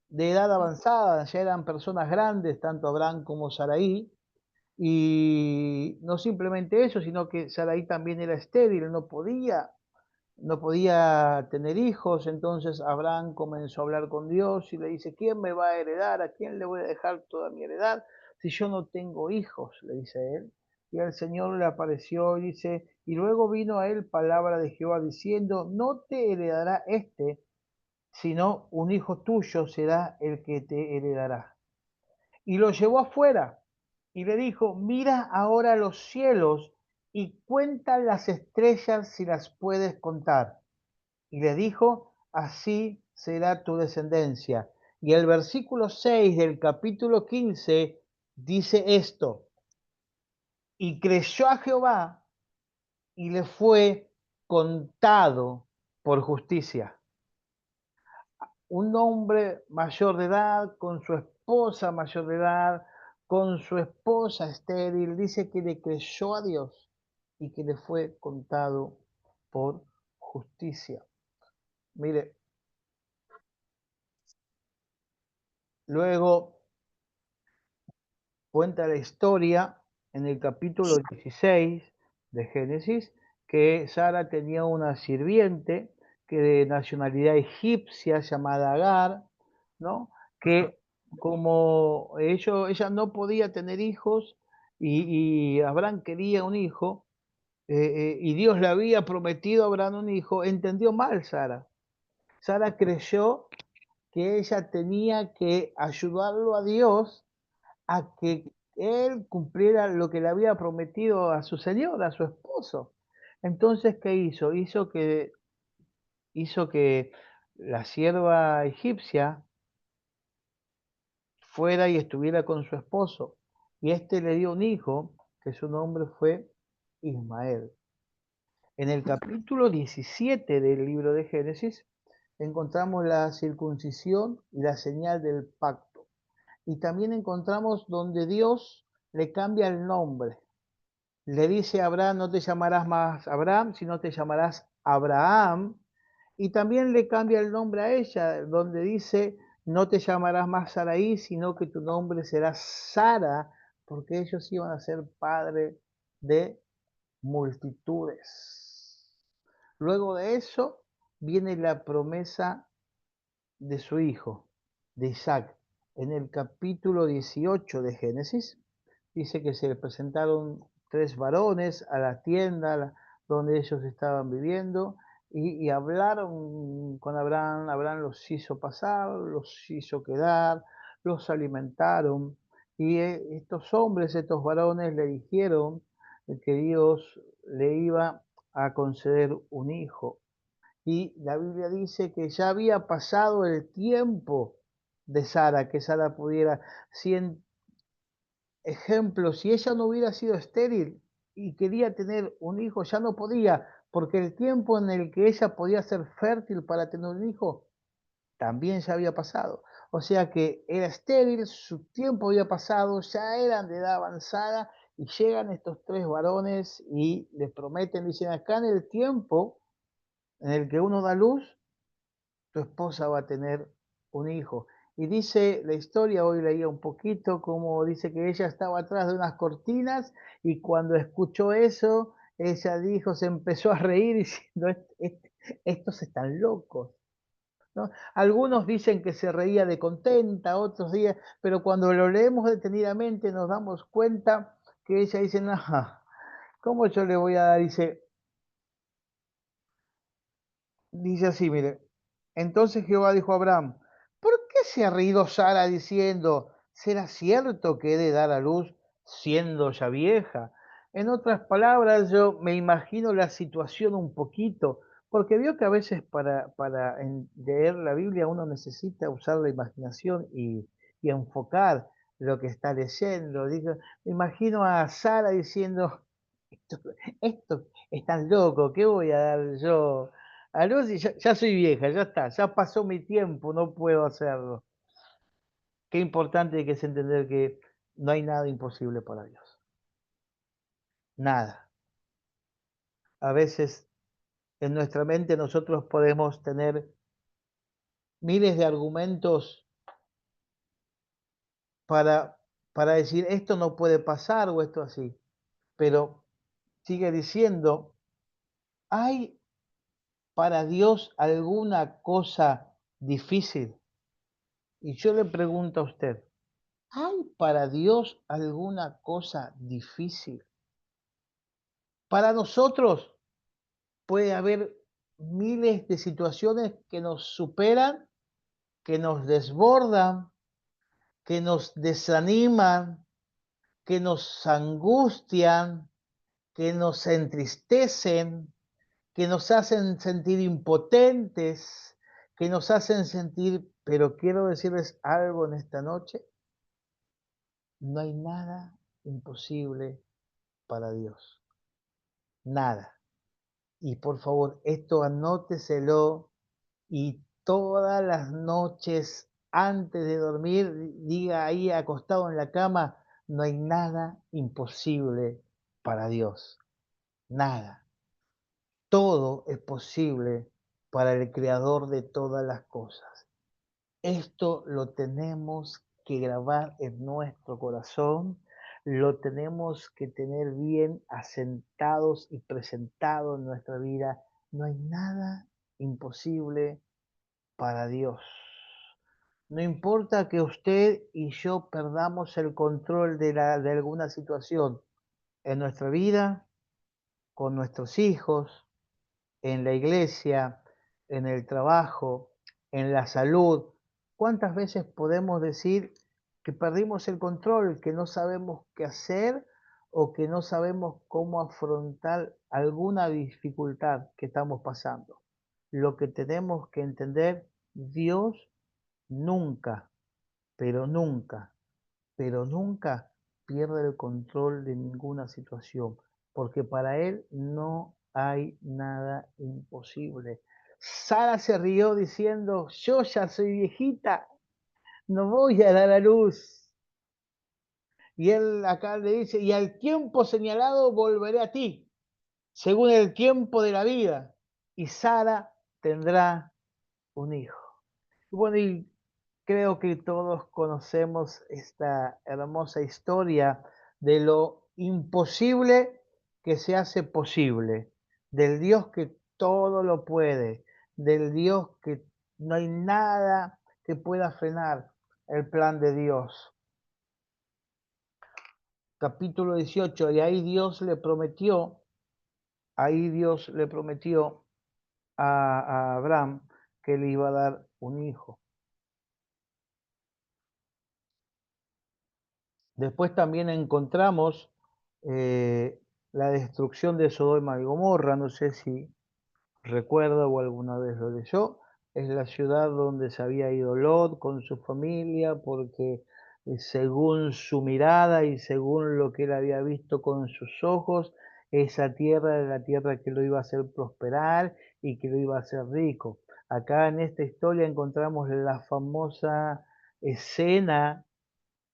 de edad avanzada, ya eran personas grandes, tanto Abraham como Sarai, y no simplemente eso, sino que Sarai también era estéril, no podía tener hijos. Entonces Abraham comenzó a hablar con Dios y le dice, ¿quién me va a heredar? ¿A quién le voy a dejar toda mi heredad si yo no tengo hijos? Le dice él. Y el Señor le apareció y dice, y luego vino a él palabra de Jehová diciendo, no te heredará sino un hijo tuyo será el que te heredará. Y lo llevó afuera y le dijo, mira ahora los cielos y cuenta las estrellas si las puedes contar. Y le dijo, así será tu descendencia. Y el versículo 6 del capítulo 15 dice esto, y creyó a Jehová y le fue contado por justicia. Un hombre mayor de edad, con su esposa mayor de edad, con su esposa estéril, dice que le creyó a Dios y que le fue contado por justicia. Mire, luego cuenta la historia en el capítulo 16 de Génesis que Sara tenía una sirviente que de nacionalidad egipcia llamada Agar, ¿no? Que como ella no podía tener hijos y Abraham quería un hijo y Dios le había prometido a Abraham un hijo, entendió mal Sara. Sara creyó que ella tenía que ayudarlo a Dios a que él cumpliera lo que le había prometido a su señor, a su esposo. Entonces, ¿qué hizo? Hizo que la sierva egipcia fuera y estuviera con su esposo. Y este le dio un hijo, que su nombre fue Ismael. En el capítulo 17 del libro de Génesis encontramos la circuncisión y la señal del pacto. Y también encontramos donde Dios le cambia el nombre. Le dice a Abraham, no te llamarás más Abraham, sino te llamarás Abraham. Y también le cambia el nombre a ella, donde dice, no te llamarás más Sarai, sino que tu nombre será Sara, porque ellos iban a ser padre de multitudes. Luego de eso viene la promesa de su hijo, de Isaac. En el capítulo 18 de Génesis, dice que se le presentaron 3 varones a la tienda donde ellos estaban viviendo y hablaron con Abraham. Abraham los hizo pasar, los hizo quedar, los alimentaron. Y estos hombres, estos varones le dijeron que Dios le iba a conceder un hijo. Y la Biblia dice que ya había pasado el tiempo de Sara, que Sara pudiera, si en ejemplo, si ella no hubiera sido estéril y quería tener un hijo, ya no podía, porque el tiempo en el que ella podía ser fértil para tener un hijo, también ya había pasado. O sea que era estéril, su tiempo había pasado, ya eran de edad avanzada, y llegan estos 3 varones y les prometen, dicen, acá en el tiempo en el que uno da luz, tu esposa va a tener un hijo. Y dice la historia, hoy leía un poquito, como dice que ella estaba atrás de unas cortinas y cuando escuchó eso, ella dijo, se empezó a reír diciendo, estos están locos, ¿no? Algunos dicen que se reía de contenta, otros días, pero cuando lo leemos detenidamente nos damos cuenta que ella dice, no, ¿cómo yo le voy a dar? Dice así, mire, entonces Jehová dijo a Abraham, ¿por qué se ha reído Sara diciendo, ¿será cierto que he de dar a luz siendo ya vieja? En otras palabras, yo me imagino la situación un poquito, porque veo que a veces para leer la Biblia uno necesita usar la imaginación y enfocar lo que está leyendo. Digo, me imagino a Sara diciendo, esto están loco, ¿qué voy a dar yo? A luz y ya soy vieja, ya está, ya pasó mi tiempo, no puedo hacerlo. Qué importante que es entender que no hay nada imposible para Dios. Nada. A veces en nuestra mente nosotros podemos tener miles de argumentos para, para decir esto no puede pasar o esto así. Pero sigue diciendo, ¿hay para Dios alguna cosa difícil? Y yo le pregunto a usted, ¿hay para Dios alguna cosa difícil? Para nosotros puede haber miles de situaciones que nos superan, que nos desbordan, que nos desaniman, que nos angustian, que nos entristecen, que nos hacen sentir impotentes, que nos hacen sentir, pero quiero decirles algo en esta noche, no hay nada imposible para Dios. Nada. Y por favor, esto anóteselo y todas las noches antes de dormir, diga ahí acostado en la cama, no hay nada imposible para Dios. Nada. Todo es posible para el Creador de todas las cosas. Esto lo tenemos que grabar en nuestro corazón, lo tenemos que tener bien asentados y presentado en nuestra vida. No hay nada imposible para Dios. No importa que usted y yo perdamos el control de alguna situación en nuestra vida, con nuestros hijos, en la iglesia, en el trabajo, en la salud. ¿Cuántas veces podemos decir que perdimos el control, que no sabemos qué hacer o que no sabemos cómo afrontar alguna dificultad que estamos pasando? Lo que tenemos que entender, Dios nunca, pero nunca, pero nunca pierde el control de ninguna situación, porque para Él no hay nada imposible. Sara se rió diciendo, yo ya soy viejita, no voy a dar a luz. Y él acá le dice, y al tiempo señalado volveré a ti, según el tiempo de la vida, y Sara tendrá un hijo. Bueno, y creo que todos conocemos esta hermosa historia de lo imposible que se hace posible, del Dios que todo lo puede, del Dios que no hay nada que pueda frenar el plan de Dios. Capítulo 18, y ahí Dios le prometió a Abraham que le iba a dar un hijo. Después también encontramos la destrucción de Sodoma y Gomorra, no sé si recuerda o alguna vez lo leyó, es la ciudad donde se había ido Lot con su familia porque según su mirada y según lo que él había visto con sus ojos, esa tierra era la tierra que lo iba a hacer prosperar y que lo iba a hacer rico. Acá en esta historia encontramos la famosa escena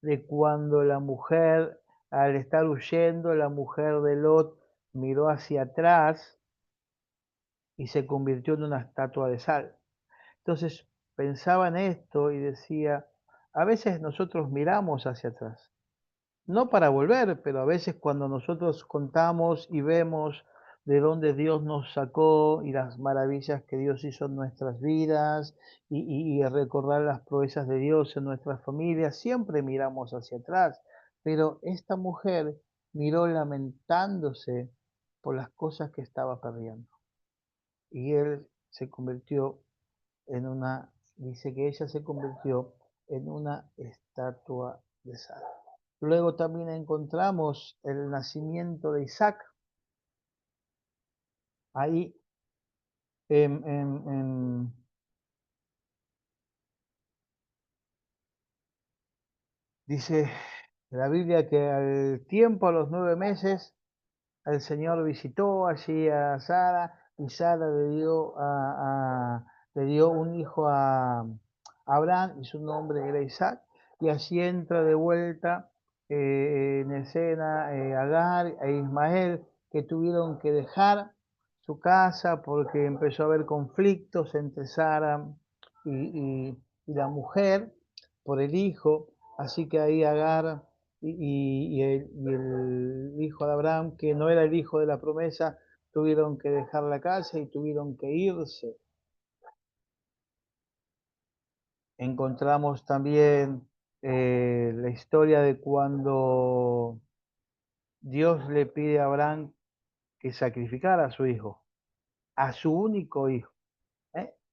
de cuando la mujer, al estar huyendo, la mujer de Lot miró hacia atrás y se convirtió en una estatua de sal. Entonces pensaba en esto y decía, a veces nosotros miramos hacia atrás, no para volver, pero a veces cuando nosotros contamos y vemos de dónde Dios nos sacó y las maravillas que Dios hizo en nuestras vidas y recordar las proezas de Dios en nuestras familias, siempre miramos hacia atrás. Pero esta mujer miró lamentándose por las cosas que estaba perdiendo. Y él se convirtió en una, dice que ella se convirtió en una estatua de sal. Luego también encontramos el nacimiento de Isaac. Ahí dice la Biblia que al tiempo, a los 9 meses, el Señor visitó allí a Sara y Sara le dio un hijo a Abraham y su nombre era Isaac. Y así entra de vuelta en escena Agar e Ismael, que tuvieron que dejar su casa porque empezó a haber conflictos entre Sara y la mujer por el hijo. Así que ahí Agar y el hijo de Abraham, que no era el hijo de la promesa, tuvieron que dejar la casa y tuvieron que irse. Encontramos también la historia de cuando Dios le pide a Abraham que sacrificara a su hijo, a su único hijo,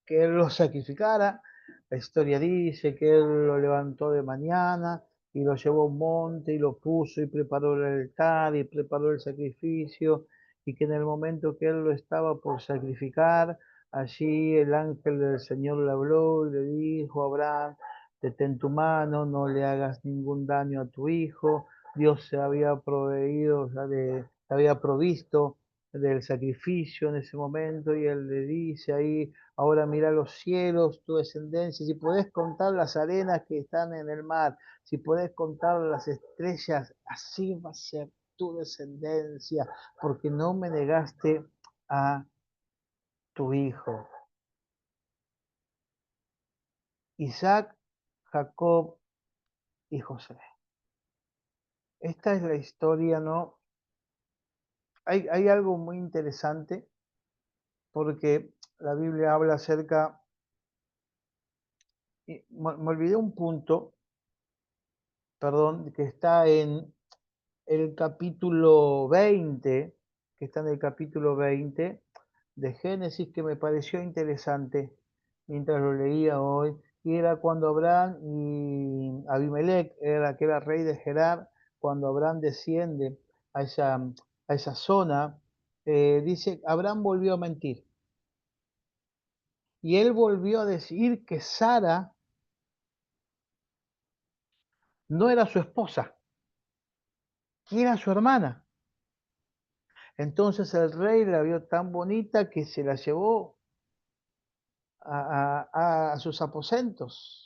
que él lo sacrificara. La historia dice que él lo levantó de mañana y lo llevó a un monte y lo puso y preparó el altar y preparó el sacrificio, y que en el momento que él lo estaba por sacrificar, allí el ángel del Señor le habló y le dijo: Abraham, detén tu mano, no le hagas ningún daño a tu hijo. Dios se había proveído, o sea, se había provisto del sacrificio en ese momento, y él le dice ahí: ahora mira los cielos, tu descendencia, si podés contar las arenas que están en el mar, si podés contar las estrellas, así va a ser tu descendencia, porque no me negaste a tu hijo. Isaac, Jacob y José. Esta es la historia, ¿no? Hay algo muy interesante, porque la Biblia habla acerca, me olvidé un punto, perdón, que está en el capítulo 20, que está en el capítulo 20 de Génesis, que me pareció interesante mientras lo leía hoy, y era cuando Abraham y Abimelech, que era rey de Gerar, cuando Abraham desciende a esa zona, dice: Abraham volvió a mentir. Y él volvió a decir que Sara no era su esposa, que era su hermana. Entonces el rey la vio tan bonita que se la llevó a sus aposentos.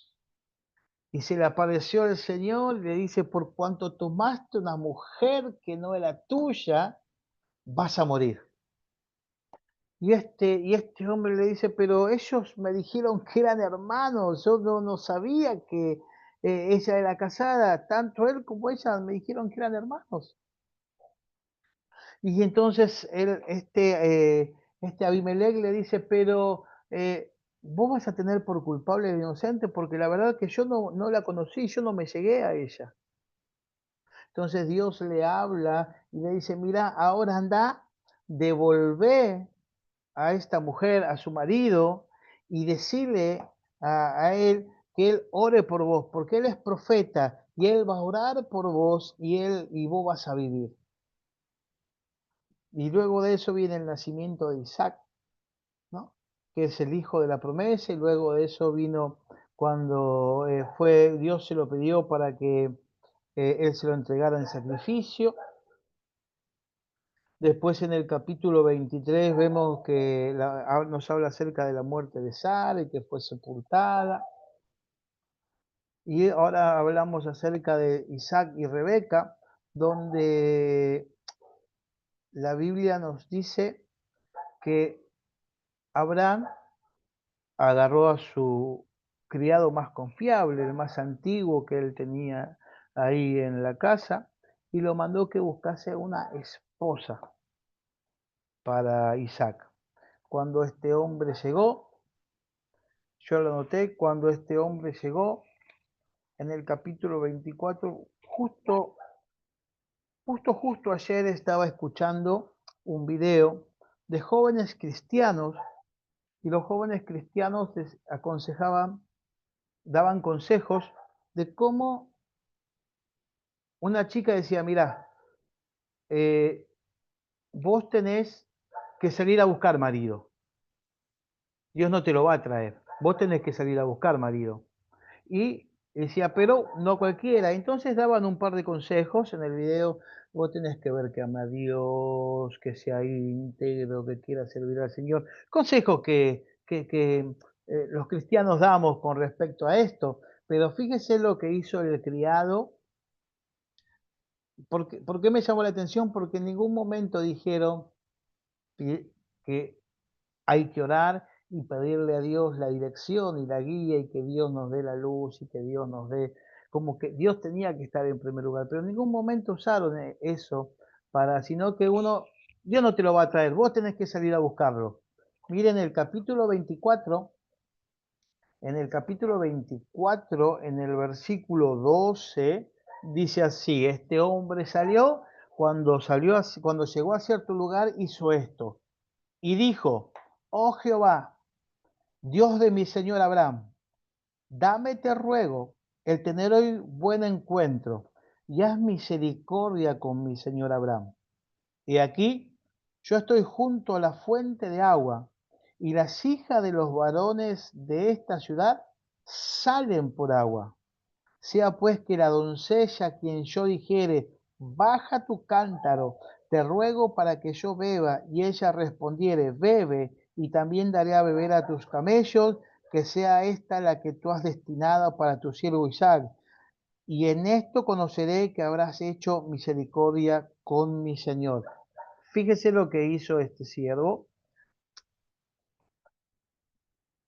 Y se le apareció el Señor y le dice: por cuanto tomaste una mujer que no era tuya, vas a morir. Y este hombre le dice: pero ellos me dijeron que eran hermanos, yo no sabía que ella era casada, tanto él como ella me dijeron que eran hermanos. Y entonces este Abimelech le dice: pero vos vas a tener por culpable al inocente, porque la verdad que yo no la conocí, yo no me llegué a ella. Entonces Dios le habla y le dice: mira, ahora anda, devolvé a esta mujer, a su marido, y decirle a él que él ore por vos, porque él es profeta, y él va a orar por vos, y vos vas a vivir. Y luego de eso viene el nacimiento de Isaac, ¿no? Que es el hijo de la promesa, y luego de eso vino cuando Dios se lo pidió para que él se lo entregara en sacrificio. Después en el capítulo 23 vemos que nos habla acerca de la muerte de Sara y que fue sepultada. Y ahora hablamos acerca de Isaac y Rebeca, donde la Biblia nos dice que Abraham agarró a su criado más confiable, el más antiguo que él tenía ahí en la casa, y lo mandó que buscase una esposa para Isaac. Cuando este hombre llegó, yo lo noté, cuando este hombre llegó, en el capítulo 24, justo ayer estaba escuchando un video de jóvenes cristianos y los jóvenes cristianos les aconsejaban, daban consejos de cómo una chica decía, mira, vos tenés que salir a buscar marido. Dios no te lo va a traer. Vos tenés que salir a buscar marido. Y decía, pero no cualquiera. Entonces daban un par de consejos en el video. Vos tenés que ver que ama a Dios, que sea íntegro, que quiera servir al Señor. Consejos que los cristianos damos con respecto a esto. Pero fíjese lo que hizo el criado. ¿Por qué me llamó la atención? Porque en ningún momento dijeron que hay que orar y pedirle a Dios la dirección y la guía y que Dios nos dé la luz y que Dios nos dé, como que Dios tenía que estar en primer lugar, pero en ningún momento usaron eso sino que Dios no te lo va a traer, vos tenés que salir a buscarlo. Miren el capítulo 24, en el capítulo 24, en el versículo 12, dice así, este hombre salió, cuando llegó a cierto lugar hizo esto, y dijo, oh Jehová, Dios de mi señor Abraham, dame te ruego el tener hoy buen encuentro y haz misericordia con mi señor Abraham. Y aquí yo estoy junto a la fuente de agua y las hijas de los varones de esta ciudad salen por agua. Sea pues que la doncella a quien yo dijere, baja tu cántaro, te ruego para que yo beba, y ella respondiere, bebe, y también daré a beber a tus camellos, que sea esta la que tú has destinado para tu siervo Isaac. Y en esto conoceré que habrás hecho misericordia con mi Señor. Fíjese lo que hizo este siervo.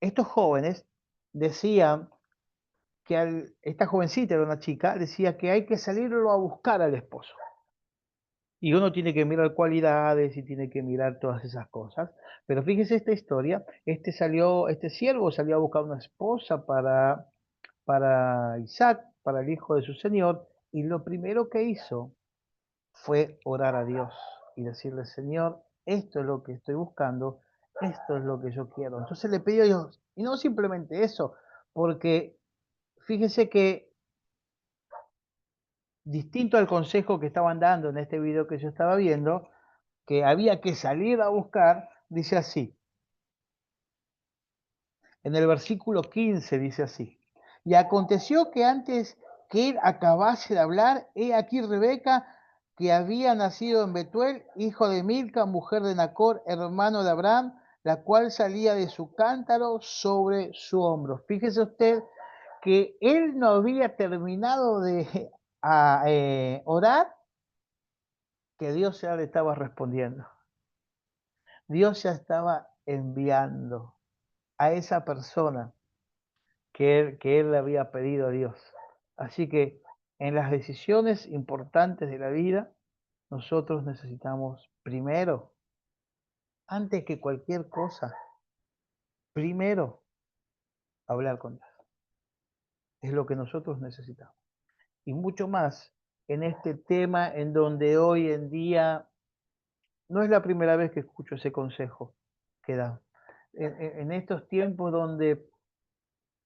Estos jóvenes decían que esta jovencita era una chica, decía que hay que salirlo a buscar al esposo. Y uno tiene que mirar cualidades y tiene que mirar todas esas cosas. Pero fíjese esta historia, este siervo salió a buscar una esposa para Isaac, para el hijo de su señor, y lo primero que hizo fue orar a Dios y decirle, Señor, esto es lo que estoy buscando, esto es lo que yo quiero. Entonces le pidió a Dios, y no simplemente eso, porque fíjese que distinto al consejo que estaban dando en este video que yo estaba viendo, que había que salir a buscar, dice así. En el versículo 15 dice así. Y aconteció que antes que él acabase de hablar, he aquí Rebeca, que había nacido en Betuel, hijo de Milca, mujer de Nacor, hermano de Abraham, la cual salía de su cántaro sobre su hombro. Fíjese usted que él no había terminado de orar, que Dios ya le estaba respondiendo. Dios ya estaba enviando a esa persona que él le había pedido a Dios. Así que en las decisiones importantes de la vida, nosotros necesitamos primero, antes que cualquier cosa, primero hablar con Dios. Es lo que nosotros necesitamos. Y mucho más en este tema en donde hoy en día no es la primera vez que escucho ese consejo que da. En estos tiempos donde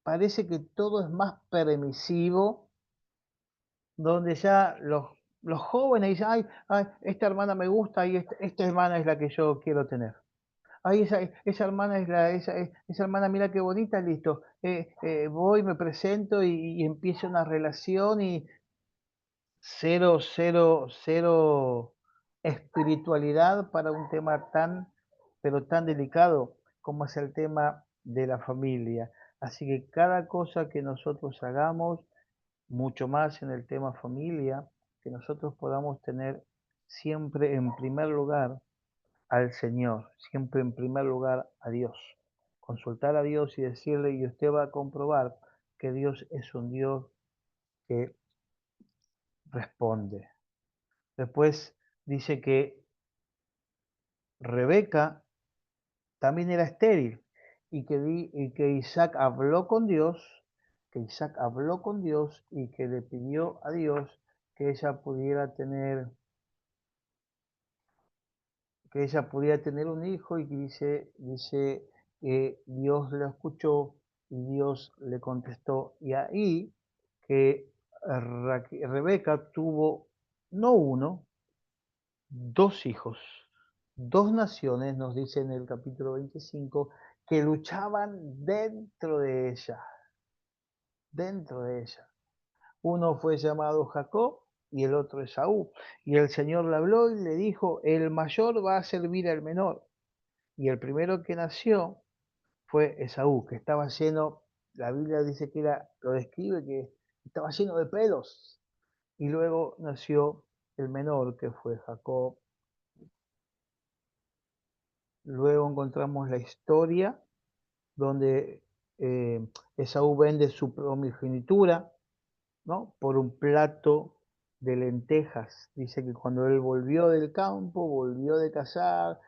parece que todo es más permisivo, donde ya los jóvenes dicen, ay, esta hermana me gusta y esta hermana es la que yo quiero tener. Ay, esa hermana esa hermana, mira qué bonita, listo. Voy, me presento y empieza una relación y cero, cero, cero espiritualidad para un tema pero tan delicado como es el tema de la familia. Así que cada cosa que nosotros hagamos, mucho más en el tema familia, que nosotros podamos tener siempre en primer lugar al Señor, siempre en primer lugar a Dios. Consultar a Dios y decirle, y usted va a comprobar que Dios es un Dios que responde. Después dice que Rebeca también era estéril y que Isaac habló con Dios, y que le pidió a Dios que ella pudiera tener un hijo, y que dice que Dios lo escuchó y Dios le contestó. Y ahí que Rebeca tuvo no uno, dos hijos, dos naciones, nos dice en el capítulo 25, que luchaban dentro de ella. Uno fue llamado Jacob y el otro Esaú. Y el Señor le habló y le dijo, el mayor va a servir al menor. Y el primero que nació fue Esaú, que estaba lleno, la Biblia dice que lo describe, que estaba lleno de pelos. Y luego nació el menor, que fue Jacob. Luego encontramos la historia donde Esaú vende su primogenitura, ¿no?, por un plato de lentejas. Dice que cuando él volvió del campo, volvió de cazar,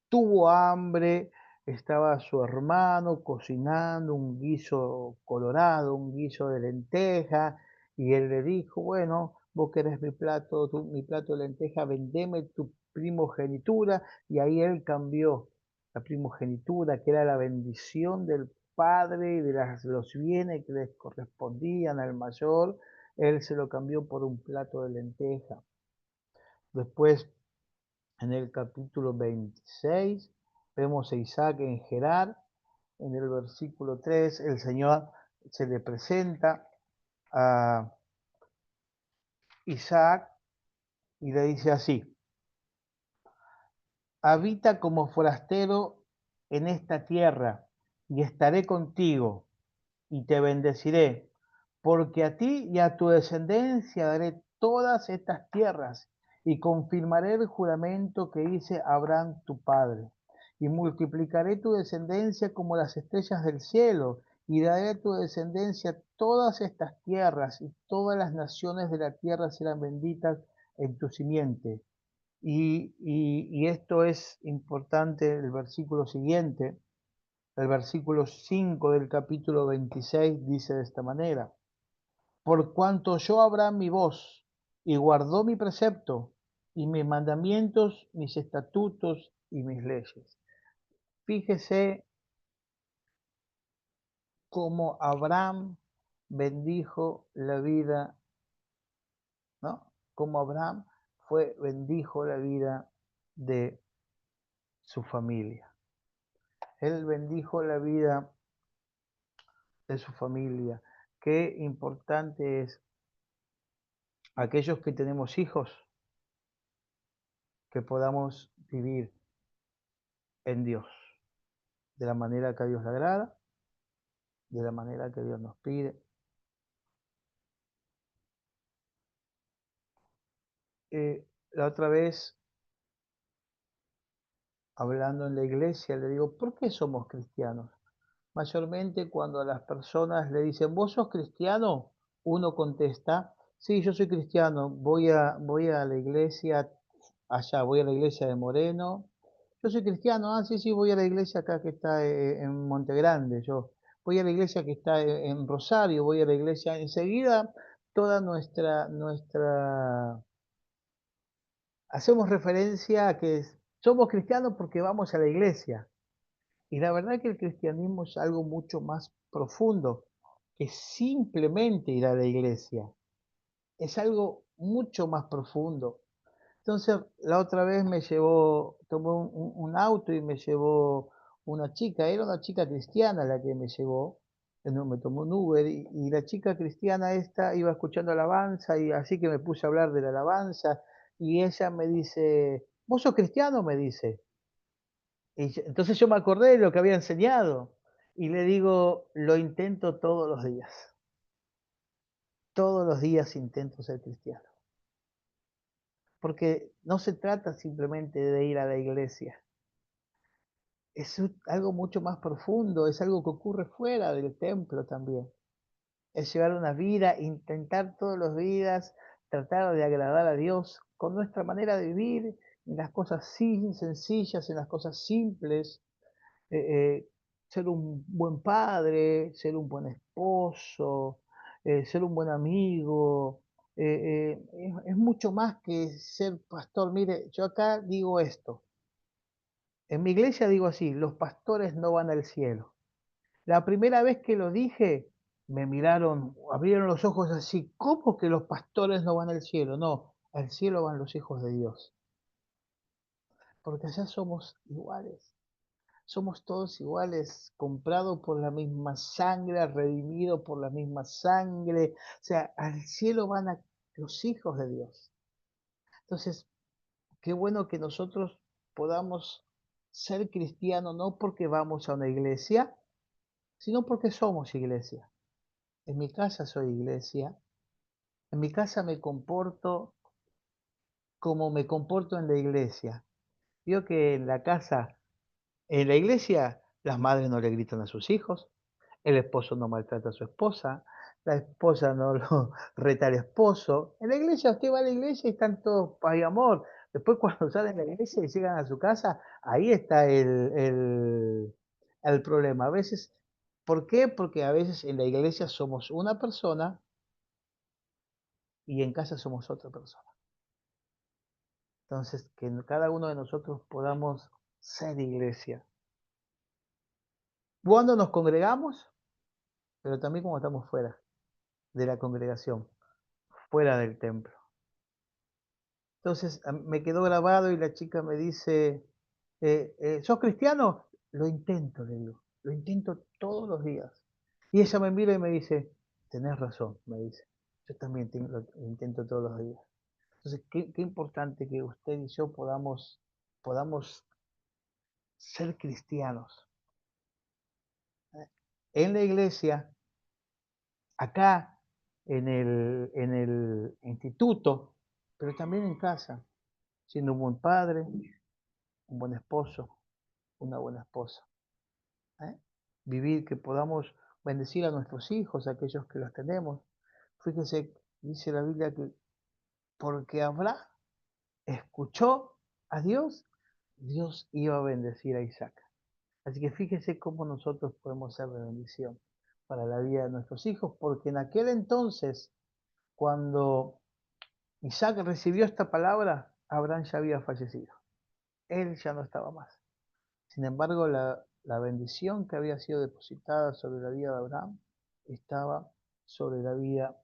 tuvo hambre, estaba su hermano cocinando un guiso colorado, un guiso de lenteja, y él le dijo, bueno, vos querés mi plato de lenteja, vendeme tu primogenitura, y ahí él cambió la primogenitura, que era la bendición del padre y de los bienes que les correspondían al mayor, él se lo cambió por un plato de lenteja. Después, en el capítulo 26, vemos a Isaac en Gerar. En el versículo 3, el Señor se le presenta a Isaac y le dice así: habita como forastero en esta tierra, y estaré contigo, y te bendeciré, porque a ti y a tu descendencia daré todas estas tierras, y confirmaré el juramento que hice a Abraham tu padre, y multiplicaré tu descendencia como las estrellas del cielo, y daré a tu descendencia todas estas tierras, y todas las naciones de la tierra serán benditas en tu simiente. Y esto es importante, el versículo siguiente, el versículo 5 del capítulo 26 dice de esta manera: por cuanto oyó Abraham mi voz y guardó mi precepto y mis mandamientos, mis estatutos y mis leyes. Fíjese cómo Abraham bendijo la vida, ¿no? Cómo Abraham bendijo la vida de su familia. Él bendijo la vida de su familia. Qué importante es aquellos que tenemos hijos, que podamos vivir en Dios, de la manera que a Dios le agrada, de la manera que Dios nos pide. La otra vez, hablando en la iglesia, le digo, ¿por qué somos cristianos? Mayormente cuando a las personas le dicen, ¿vos sos cristiano?, uno contesta, sí, yo soy cristiano, voy a la iglesia allá, voy a la iglesia de Moreno. Yo soy cristiano, sí, voy a la iglesia acá que está en Monte Grande, yo voy a la iglesia que está en Rosario, voy a la iglesia, enseguida toda hacemos referencia a que somos cristianos porque vamos a la iglesia. Y la verdad que el cristianismo es algo mucho más profundo que simplemente ir a la iglesia. Es algo mucho más profundo. Entonces, la otra vez tomó un auto y me llevó una chica, era una chica cristiana la que me llevó, me tomó un Uber, y la chica cristiana esta iba escuchando alabanza, y así que me puse a hablar de la alabanza, y ella me dice, ¿vos sos cristiano?, me dice. Entonces yo me acordé de lo que había enseñado, y le digo, lo intento todos los días intento ser cristiano. Porque no se trata simplemente de ir a la iglesia. Es algo mucho más profundo, es algo que ocurre fuera del templo también. Es llevar una vida, intentar todos los días tratar de agradar a Dios con nuestra manera de vivir, en las cosas sencillas, en las cosas simples, ser un buen padre, ser un buen esposo, ser un buen amigo. Es mucho más que ser pastor. Mire, yo acá digo esto. En mi iglesia digo así, los pastores no van al cielo. La primera vez que lo dije, me miraron, abrieron los ojos así, ¿cómo que los pastores no van al cielo? No, al cielo van los hijos de Dios, porque allá somos iguales, somos todos iguales, comprados por la misma sangre, redimidos por la misma sangre, o sea, al cielo van los hijos de Dios. Entonces, qué bueno que nosotros podamos ser cristianos, no porque vamos a una iglesia, sino porque somos iglesia. En mi casa soy iglesia. En mi casa me comporto como me comporto en la iglesia. Veo que en la iglesia, las madres no le gritan a sus hijos, el esposo no maltrata a su esposa, la esposa no lo reta al esposo. En la iglesia, usted va a la iglesia y están todos paz y amor. Después cuando salen de la iglesia y llegan a su casa, ahí está el problema. A veces, ¿por qué? Porque a veces en la iglesia somos una persona y en casa somos otra persona. Entonces, que cada uno de nosotros podamos ser iglesia. Cuando nos congregamos, pero también cuando estamos fuera de la congregación, fuera del templo. Entonces, me quedó grabado y la chica me dice, ¿sos cristiano? Lo intento, le digo, lo intento todos los días. Y ella me mira y me dice, tenés razón, me dice, yo también lo intento todos los días. Entonces, qué importante que usted y yo podamos ser cristianos. En la iglesia, acá, en el instituto, pero también en casa, siendo un buen padre, un buen esposo, una buena esposa. Vivir, que podamos bendecir a nuestros hijos, a aquellos que los tenemos. Fíjese, dice la Biblia que porque Abraham escuchó a Dios, Dios iba a bendecir a Isaac. Así que fíjese cómo nosotros podemos ser de bendición para la vida de nuestros hijos, porque en aquel entonces, cuando Isaac recibió esta palabra, Abraham ya había fallecido. Él ya no estaba más. Sin embargo, la bendición que había sido depositada sobre la vida de Abraham estaba sobre la vida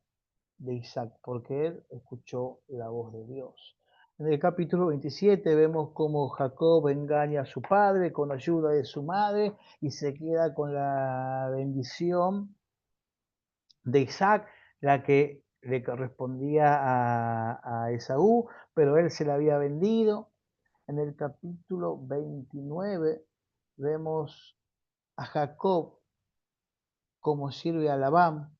de Isaac, porque él escuchó la voz de Dios. En el capítulo 27 vemos cómo Jacob engaña a su padre con ayuda de su madre y se queda con la bendición de Isaac, la que le correspondía a Esaú, pero él se la había vendido. En el capítulo 29 vemos a Jacob como sirve a Labán.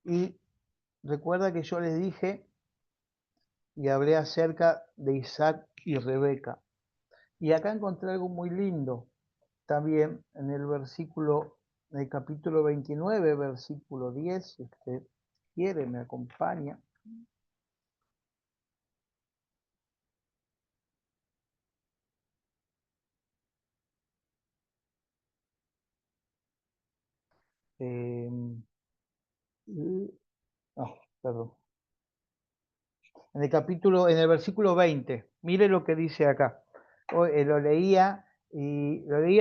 Y recuerda que yo les dije y hablé acerca de Isaac y Rebeca. Y acá encontré algo muy lindo también en en el capítulo 29, versículo 10, si usted quiere, me acompaña. Perdón. En el versículo 20, mire lo que dice acá. Hoy, lo leía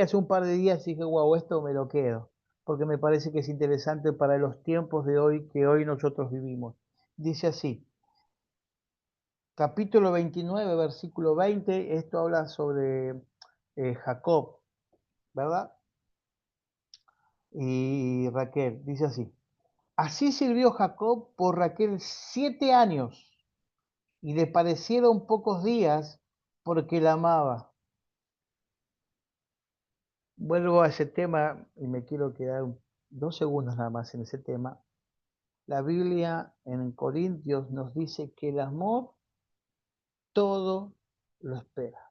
hace un par de días y dije, wow, esto me lo quedo, porque me parece que es interesante para los tiempos de hoy que hoy nosotros vivimos. Dice así, capítulo 29, versículo 20, esto habla sobre Jacob, ¿verdad? Y Raquel, dice así, así sirvió Jacob por Raquel 7 años y le parecieron pocos días porque la amaba. Vuelvo a ese tema y me quiero quedar 2 segundos nada más en ese tema. La Biblia en Corintios nos dice que el amor todo lo espera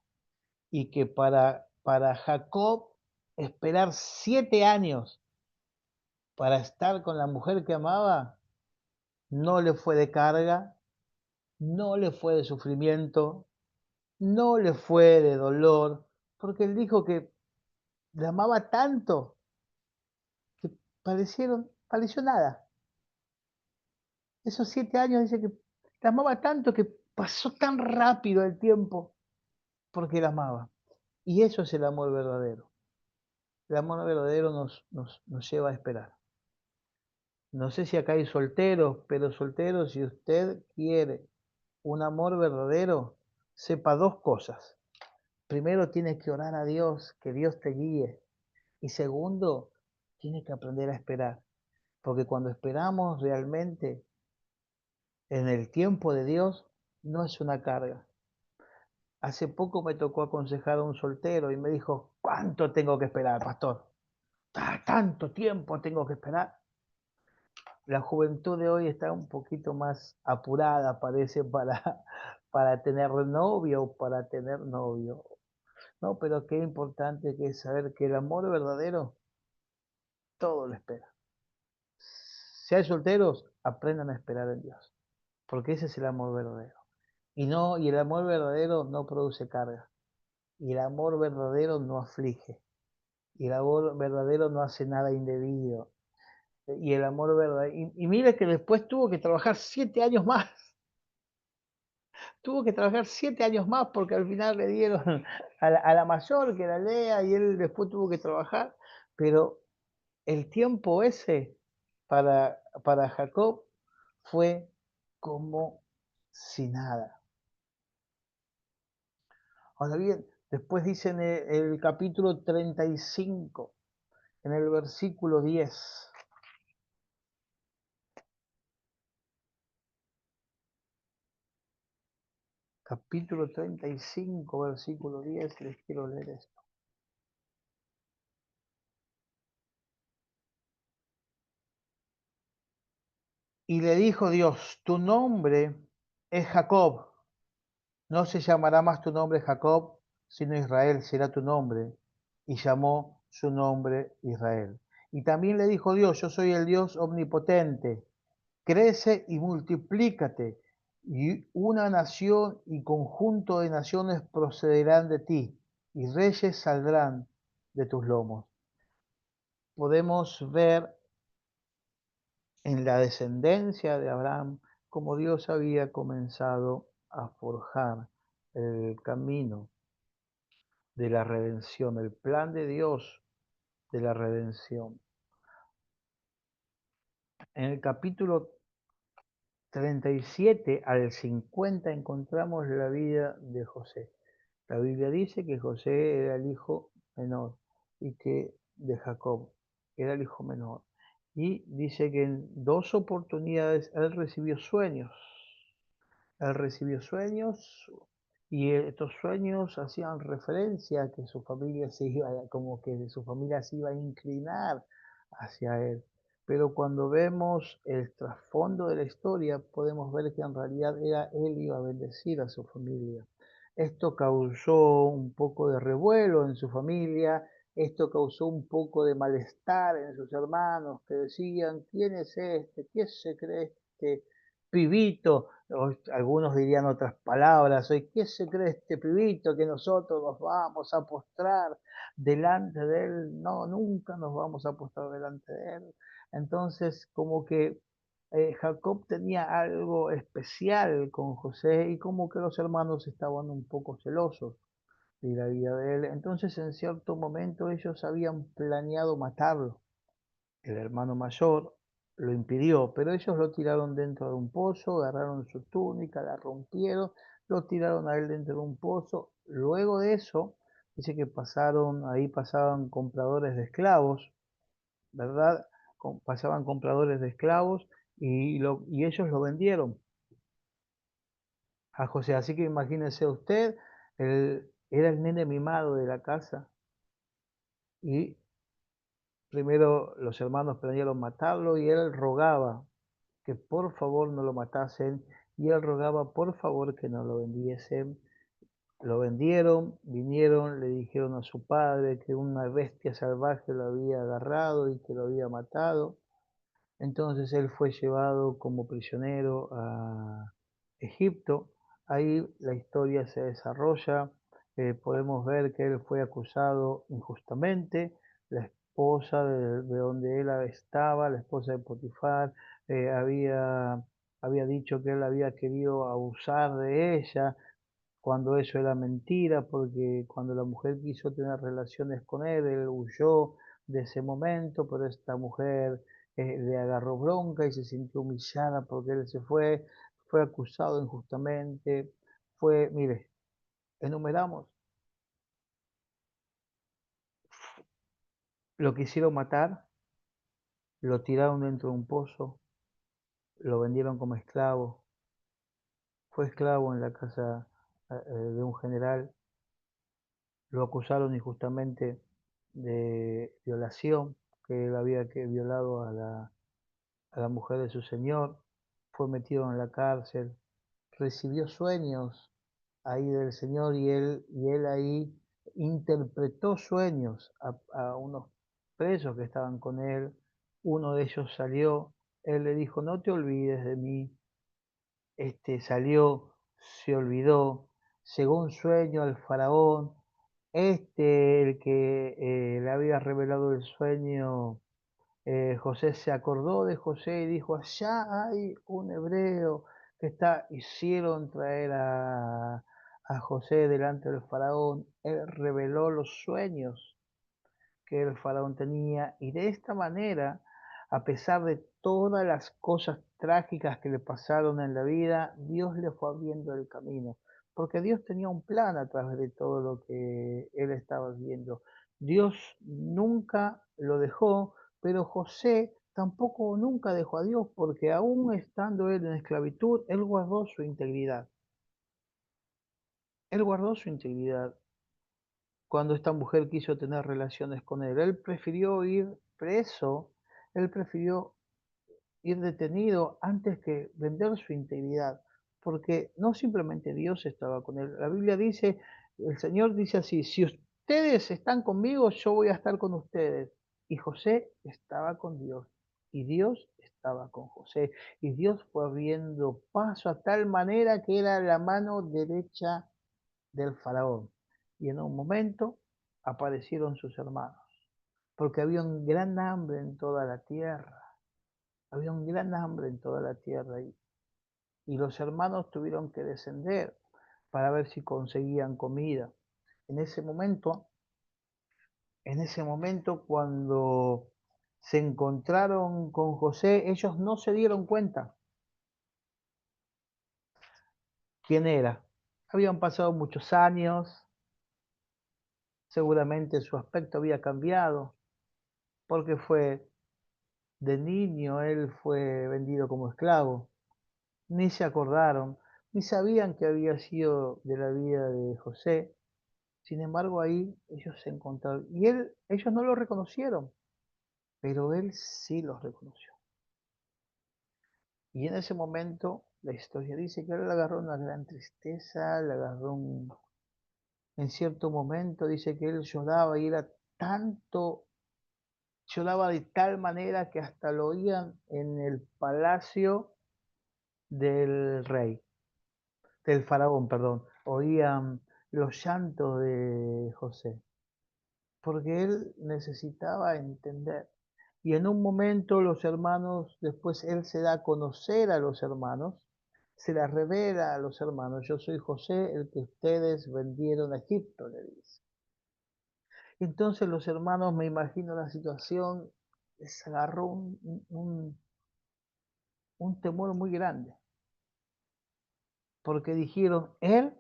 y que para Jacob esperar 7 años para estar con la mujer que amaba no le fue de carga, no le fue de sufrimiento, no le fue de dolor, porque él dijo que le amaba tanto que pareció nada. Esos 7 años dice que la amaba tanto que pasó tan rápido el tiempo porque la amaba. Y eso es el amor verdadero. El amor verdadero nos lleva a esperar. No sé si acá hay solteros, pero solteros, si usted quiere un amor verdadero, sepa 2 cosas. Primero, tiene que orar a Dios, que Dios te guíe. Y segundo, tiene que aprender a esperar. Porque cuando esperamos realmente en el tiempo de Dios, no es una carga. Hace poco me tocó aconsejar a un soltero y me dijo, ¿cuánto tengo que esperar, pastor? ¿Tanto tiempo tengo que esperar? La juventud de hoy está un poquito más apurada, parece, para tener novio o para tener novio. No, pero qué importante que es saber que el amor verdadero todo lo espera. Si hay solteros, aprendan a esperar en Dios, porque ese es el amor verdadero. Y el amor verdadero no produce carga. Y el amor verdadero no aflige. Y el amor verdadero no hace nada indebido. Y el amor verdadero. Y mire que después tuvo que trabajar 7 años más. Tuvo que trabajar 7 años más porque al final le dieron a la mayor, que era Lea, y él después tuvo que trabajar. Pero el tiempo ese para Jacob fue como si nada. Ahora bien, después dice en el capítulo 35, en el versículo 10. Capítulo 35, versículo 10, les quiero leer esto. Y le dijo Dios, tu nombre es Jacob, no se llamará más tu nombre Jacob, sino Israel será tu nombre. Y llamó su nombre Israel. Y también le dijo Dios, yo soy el Dios omnipotente, crece y multiplícate, y una nación y conjunto de naciones procederán de ti, y reyes saldrán de tus lomos. Podemos ver en la descendencia de Abraham como Dios había comenzado a forjar el camino de la redención, el plan de Dios de la redención. En el capítulo 37 al 50 encontramos la vida de José. La Biblia dice que José era el hijo menor y que de Jacob era el hijo menor. Y dice que en 2 oportunidades él recibió sueños. Él recibió sueños y estos sueños hacían referencia a que su familia como que su familia se iba a inclinar hacia él. Pero cuando vemos el trasfondo de la historia, podemos ver que en realidad él iba a bendecir a su familia. Esto causó un poco de revuelo en su familia, esto causó un poco de malestar en sus hermanos que decían, ¿quién es este? ¿Qué se cree este pibito? Algunos dirían otras palabras, hoy, ¿qué se cree este pibito que nosotros nos vamos a postrar delante de él? No, nunca nos vamos a postrar delante de él. Entonces, como que Jacob tenía algo especial con José y como que los hermanos estaban un poco celosos de la vida de él. Entonces, en cierto momento, ellos habían planeado matarlo. El hermano mayor lo impidió, pero ellos lo tiraron dentro de un pozo, agarraron su túnica, la rompieron, lo tiraron a él dentro de un pozo. Luego de eso, dice que pasaban compradores de esclavos, ¿verdad? Pasaban compradores de esclavos y ellos lo vendieron a José. Así que imagínese usted, era el nene mimado de la casa y primero los hermanos planearon matarlo y él rogaba que por favor no lo matasen y él rogaba por favor que no lo vendiesen. Lo vendieron, vinieron, le dijeron a su padre que una bestia salvaje lo había agarrado y que lo había matado. Entonces él fue llevado como prisionero Egipto. Ahí la historia se desarrolla. Podemos ver que él fue acusado injustamente. La esposa de donde él estaba, la esposa de Potifar, había dicho que él había querido abusar de ella, cuando eso era mentira, porque cuando la mujer quiso tener relaciones con él huyó de ese momento, pero esta mujer le agarró bronca y se sintió humillada porque él se fue acusado injustamente, mire, enumeramos, lo quisieron matar, lo tiraron dentro de un pozo, lo vendieron como esclavo, fue esclavo en la casa de un general, lo acusaron injustamente de violación, que él había violado a la mujer de su señor, fue metido en la cárcel, recibió sueños ahí del Señor y él ahí interpretó sueños a unos presos que estaban con él, uno de ellos salió, él le dijo, no te olvides de mí, salió, se olvidó, llegó un sueño al faraón, el que le había revelado el sueño, José se acordó de José y dijo, allá hay un hebreo que hicieron traer a José delante del faraón, él reveló los sueños que el faraón tenía y de esta manera, a pesar de todas las cosas trágicas que le pasaron en la vida, Dios le fue abriendo el camino, porque Dios tenía un plan a través de todo lo que él estaba viendo. Dios nunca lo dejó, pero José tampoco nunca dejó a Dios, porque aún estando él en esclavitud, él guardó su integridad. Él guardó su integridad cuando esta mujer quiso tener relaciones con él. Él prefirió ir preso, él prefirió ir detenido antes que vender su integridad, porque no simplemente Dios estaba con él. La Biblia dice, el Señor dice así, si ustedes están conmigo, yo voy a estar con ustedes. Y José estaba con Dios, y Dios estaba con José, y Dios fue abriendo paso a tal manera que era la mano derecha del faraón. Y en un momento aparecieron sus hermanos, porque había un gran hambre en toda la tierra. Había un gran hambre en toda la tierra y los hermanos tuvieron que descender para ver si conseguían comida. En ese momento, cuando se encontraron con José, ellos no se dieron cuenta quién era. Habían pasado muchos años, seguramente su aspecto había cambiado, porque de niño él fue vendido como esclavo. Ni se acordaron, ni sabían que había sido de la vida de José. Sin embargo, ahí ellos se encontraron. Y ellos no lo reconocieron, pero él sí los reconoció. Y en ese momento, la historia dice que él le agarró una gran tristeza, le agarró en cierto momento, dice que él lloraba y era tanto, lloraba de tal manera que hasta lo oían en el palacio del rey, del faraón, perdón, oían los llantos de José, porque él necesitaba entender. Y en un momento los hermanos, después él se da a conocer a los hermanos, se la revela a los hermanos, yo soy José, el que ustedes vendieron a Egipto, le dice. Entonces los hermanos, me imagino la situación, les agarró un temor muy grande, porque dijeron, él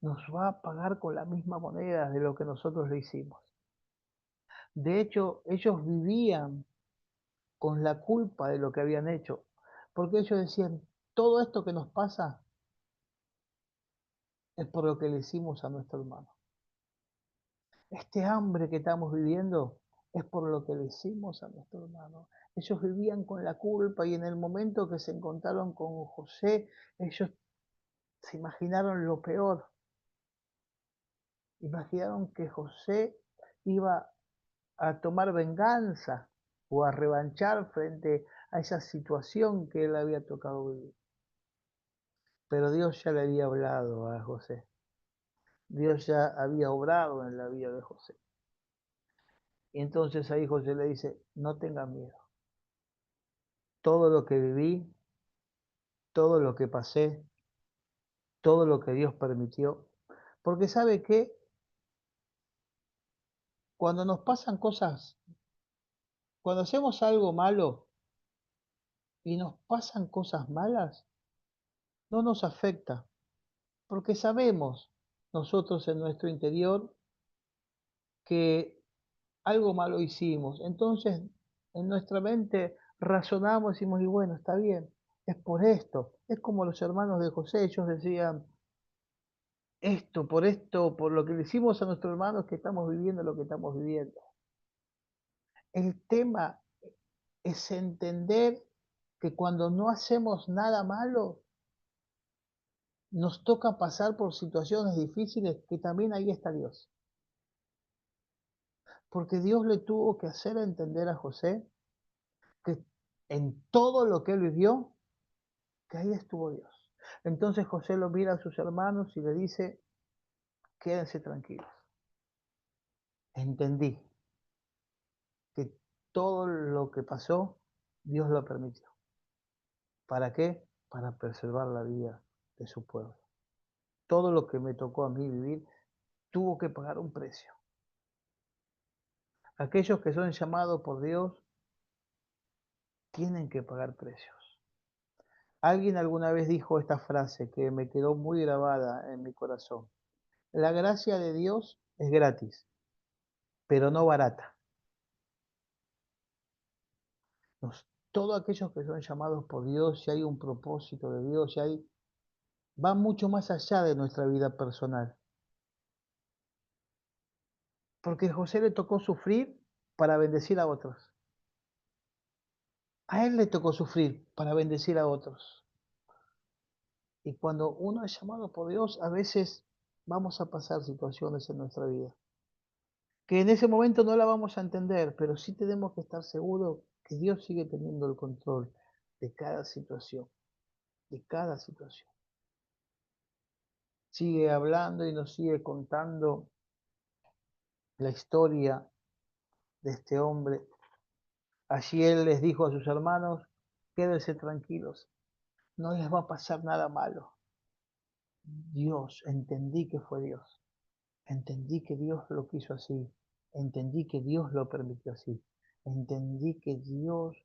nos va a pagar con la misma moneda de lo que nosotros le hicimos. De hecho, ellos vivían con la culpa de lo que habían hecho, porque ellos decían, todo esto que nos pasa es por lo que le hicimos a nuestro hermano. Este hambre que estamos viviendo es por lo que le hicimos a nuestro hermano. Ellos vivían con la culpa y en el momento que se encontraron con José, ellos se imaginaron lo peor. Imaginaron que José iba a tomar venganza o a revanchar frente a esa situación que él había tocado vivir. pero Dios ya le había hablado a José. Dios ya había obrado en la vida de José. Y entonces ahí José le dice, no tengas miedo. Todo lo que viví, todo lo que pasé, todo lo que Dios permitió. Porque ¿sabe qué? Cuando nos pasan cosas, cuando hacemos algo malo y nos pasan cosas malas, no nos afecta. Porque sabemos nosotros en nuestro interior que algo malo hicimos. Entonces, en nuestra mente razonamos y decimos, y bueno, está bien, es por esto. Es como los hermanos de José, ellos decían, esto, por lo que le hicimos a nuestros hermanos que estamos viviendo lo que estamos viviendo. El tema es entender que cuando no hacemos nada malo, nos toca pasar por situaciones difíciles, que también ahí está Dios. Porque Dios le tuvo que hacer entender a José que en todo lo que él vivió, que ahí estuvo Dios. Entonces José lo mira a sus hermanos y le dice, quédense tranquilos. Entendí que todo lo que pasó, Dios lo permitió. ¿Para qué? Para preservar la vida de su pueblo. Todo lo que me tocó a mí vivir, tuvo que pagar un precio. Aquellos que son llamados por Dios, tienen que pagar precios. Alguien alguna vez dijo esta frase que me quedó muy grabada en mi corazón. La gracia de Dios es gratis, pero no barata. Todos aquellos que son llamados por Dios, si hay un propósito de Dios, va mucho más allá de nuestra vida personal. Porque José le tocó sufrir para bendecir a otros. A él le tocó sufrir para bendecir a otros. Y cuando uno es llamado por Dios, a veces vamos a pasar situaciones en nuestra vida que en ese momento no la vamos a entender, pero sí tenemos que estar seguros que Dios sigue teniendo el control de cada situación, de cada situación. Sigue hablando y nos sigue contando la historia de este hombre. Allí él les dijo a sus hermanos, quédense tranquilos, no les va a pasar nada malo. Dios, entendí que fue Dios. Entendí que Dios lo quiso así. Entendí que Dios lo permitió así. Entendí que Dios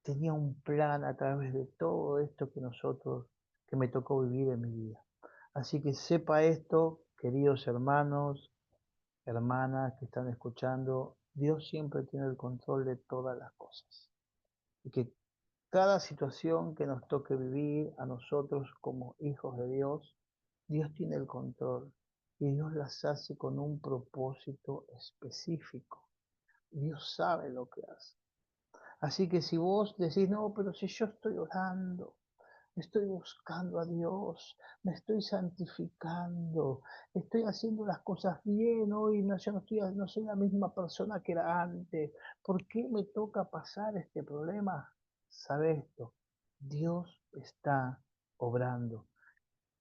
tenía un plan a través de todo esto que me tocó vivir en mi vida. Así que sepa esto, queridos hermanos, hermanas que están escuchando, Dios siempre tiene el control de todas las cosas. Y que cada situación que nos toque vivir a nosotros como hijos de Dios, Dios tiene el control y Dios las hace con un propósito específico. Dios sabe lo que hace. Así que si vos decís, no, pero si yo estoy orando, estoy buscando a Dios, me estoy santificando, estoy haciendo las cosas bien hoy, no, yo no soy la misma persona que era antes, ¿por qué me toca pasar este problema? Sabe esto, Dios está obrando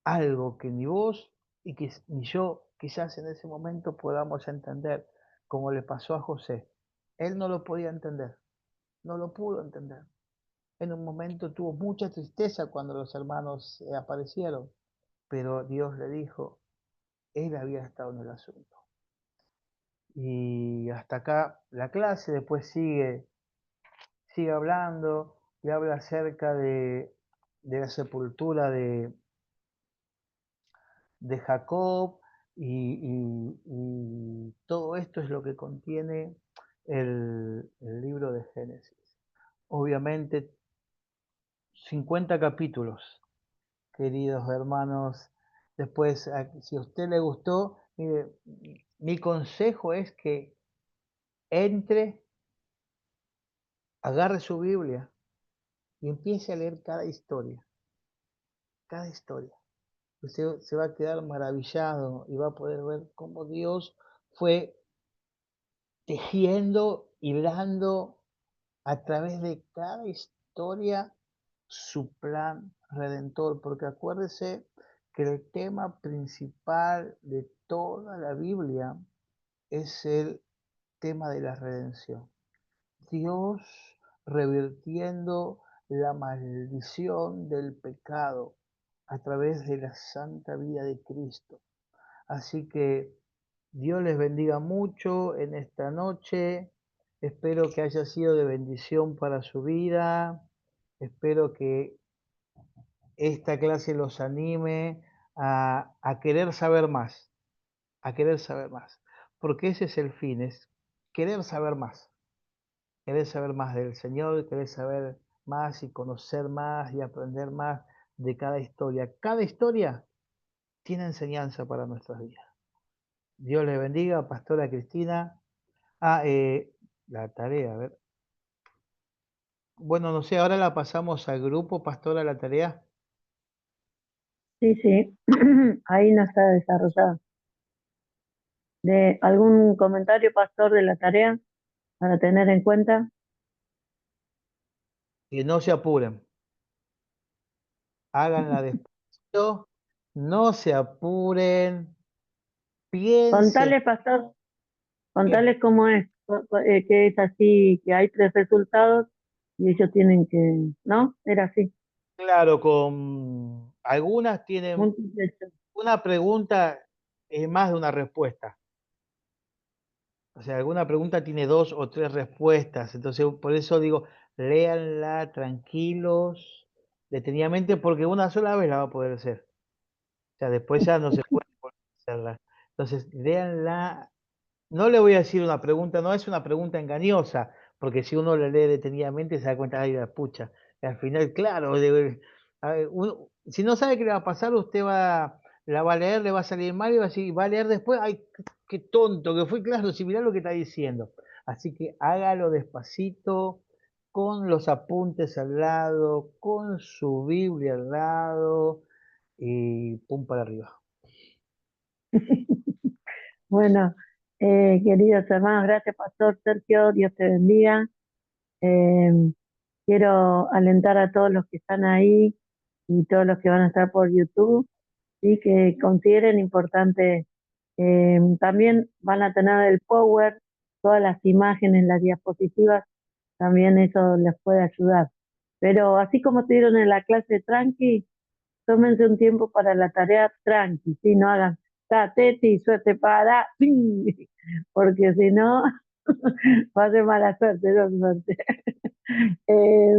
algo que ni vos y que ni yo quizás en ese momento podamos entender, como le pasó a José. Él no lo podía entender, no lo pudo entender. En un momento tuvo mucha tristeza cuando los hermanos aparecieron, pero Dios le dijo, él había estado en el asunto. Y hasta acá la clase, después sigue hablando y habla acerca de la sepultura de Jacob y todo esto es lo que contiene el libro de Génesis. Obviamente 50 capítulos, queridos hermanos. Después, si a usted le gustó, mire, mi consejo es que entre, agarre su Biblia y empiece a leer cada historia. Cada historia. Usted se va a quedar maravillado y va a poder ver cómo Dios fue tejiendo, hilando a través de cada historia su plan redentor, porque acuérdese que el tema principal de toda la Biblia es el tema de la redención. Dios revirtiendo la maldición del pecado a través de la santa vida de Cristo. Así que Dios les bendiga mucho en esta noche. Espero que haya sido de bendición para su vida. Espero que esta clase los anime a querer saber más, a querer saber más. Porque ese es el fin, es querer saber más. Querer saber más del Señor, querer saber más y conocer más y aprender más de cada historia. Cada historia tiene enseñanza para nuestras vidas. Dios les bendiga, Pastora Cristina. La tarea, a ver. Bueno, no sé, ahora la pasamos al grupo, Pastora, la tarea. Sí, sí, ahí no está desarrollado. ¿Algún comentario, pastor, de la tarea para tener en cuenta? Que no se apuren. Háganla despacio, no se apuren, piensen. Contales, pastor, contales cómo es, que es así, que hay 3 resultados y ellos tienen que, ¿no? Era así. Claro, con algunas tienen Múltiples. una pregunta, es más de una respuesta. O sea, alguna pregunta tiene 2 o 3 respuestas. Entonces, por eso digo, léanla tranquilos, detenidamente, porque una sola vez la va a poder hacer. O sea, después ya no se puede volver a hacerla. Entonces, léanla. No le voy a decir una pregunta, no es una pregunta engañosa, porque si uno la lee detenidamente se da cuenta, ay, la pucha. Y al final, claro, a ver, si no sabe qué le va a pasar, usted la va a leer, le va a salir mal y va a leer después, ay, qué tonto que fue, claro, si mirá lo que está diciendo. Así que hágalo despacito, con los apuntes al lado, con su Biblia al lado, y pum para arriba. Bueno, queridos hermanos, gracias, pastor Sergio, Dios te bendiga. Eh, Quiero alentar a todos los que están ahí y todos los que van a estar por YouTube, y que consideren importante, también van a tener el power, todas las imágenes, las diapositivas, también eso les puede ayudar. Pero así como estuvieron en la clase tranqui, tómense un tiempo para la tarea tranqui, ¿sí? No hagan tateti, suerte para, ¡ping! Porque si no, va a ser mala suerte, no suerte. Eh,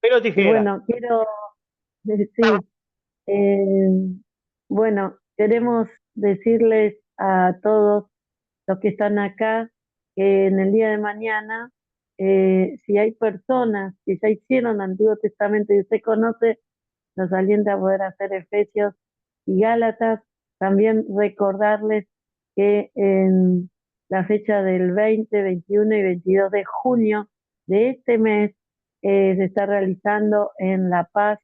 Pero y tijera. bueno, quiero decir, eh, bueno, queremos decirles a todos los que están acá que en el día de mañana, si hay personas que ya hicieron Antiguo Testamento y usted conoce, nos alienta a poder hacer Efesios y Gálatas. También recordarles que en la fecha del 20, 21 y 22 de junio de este mes se está realizando en La Paz,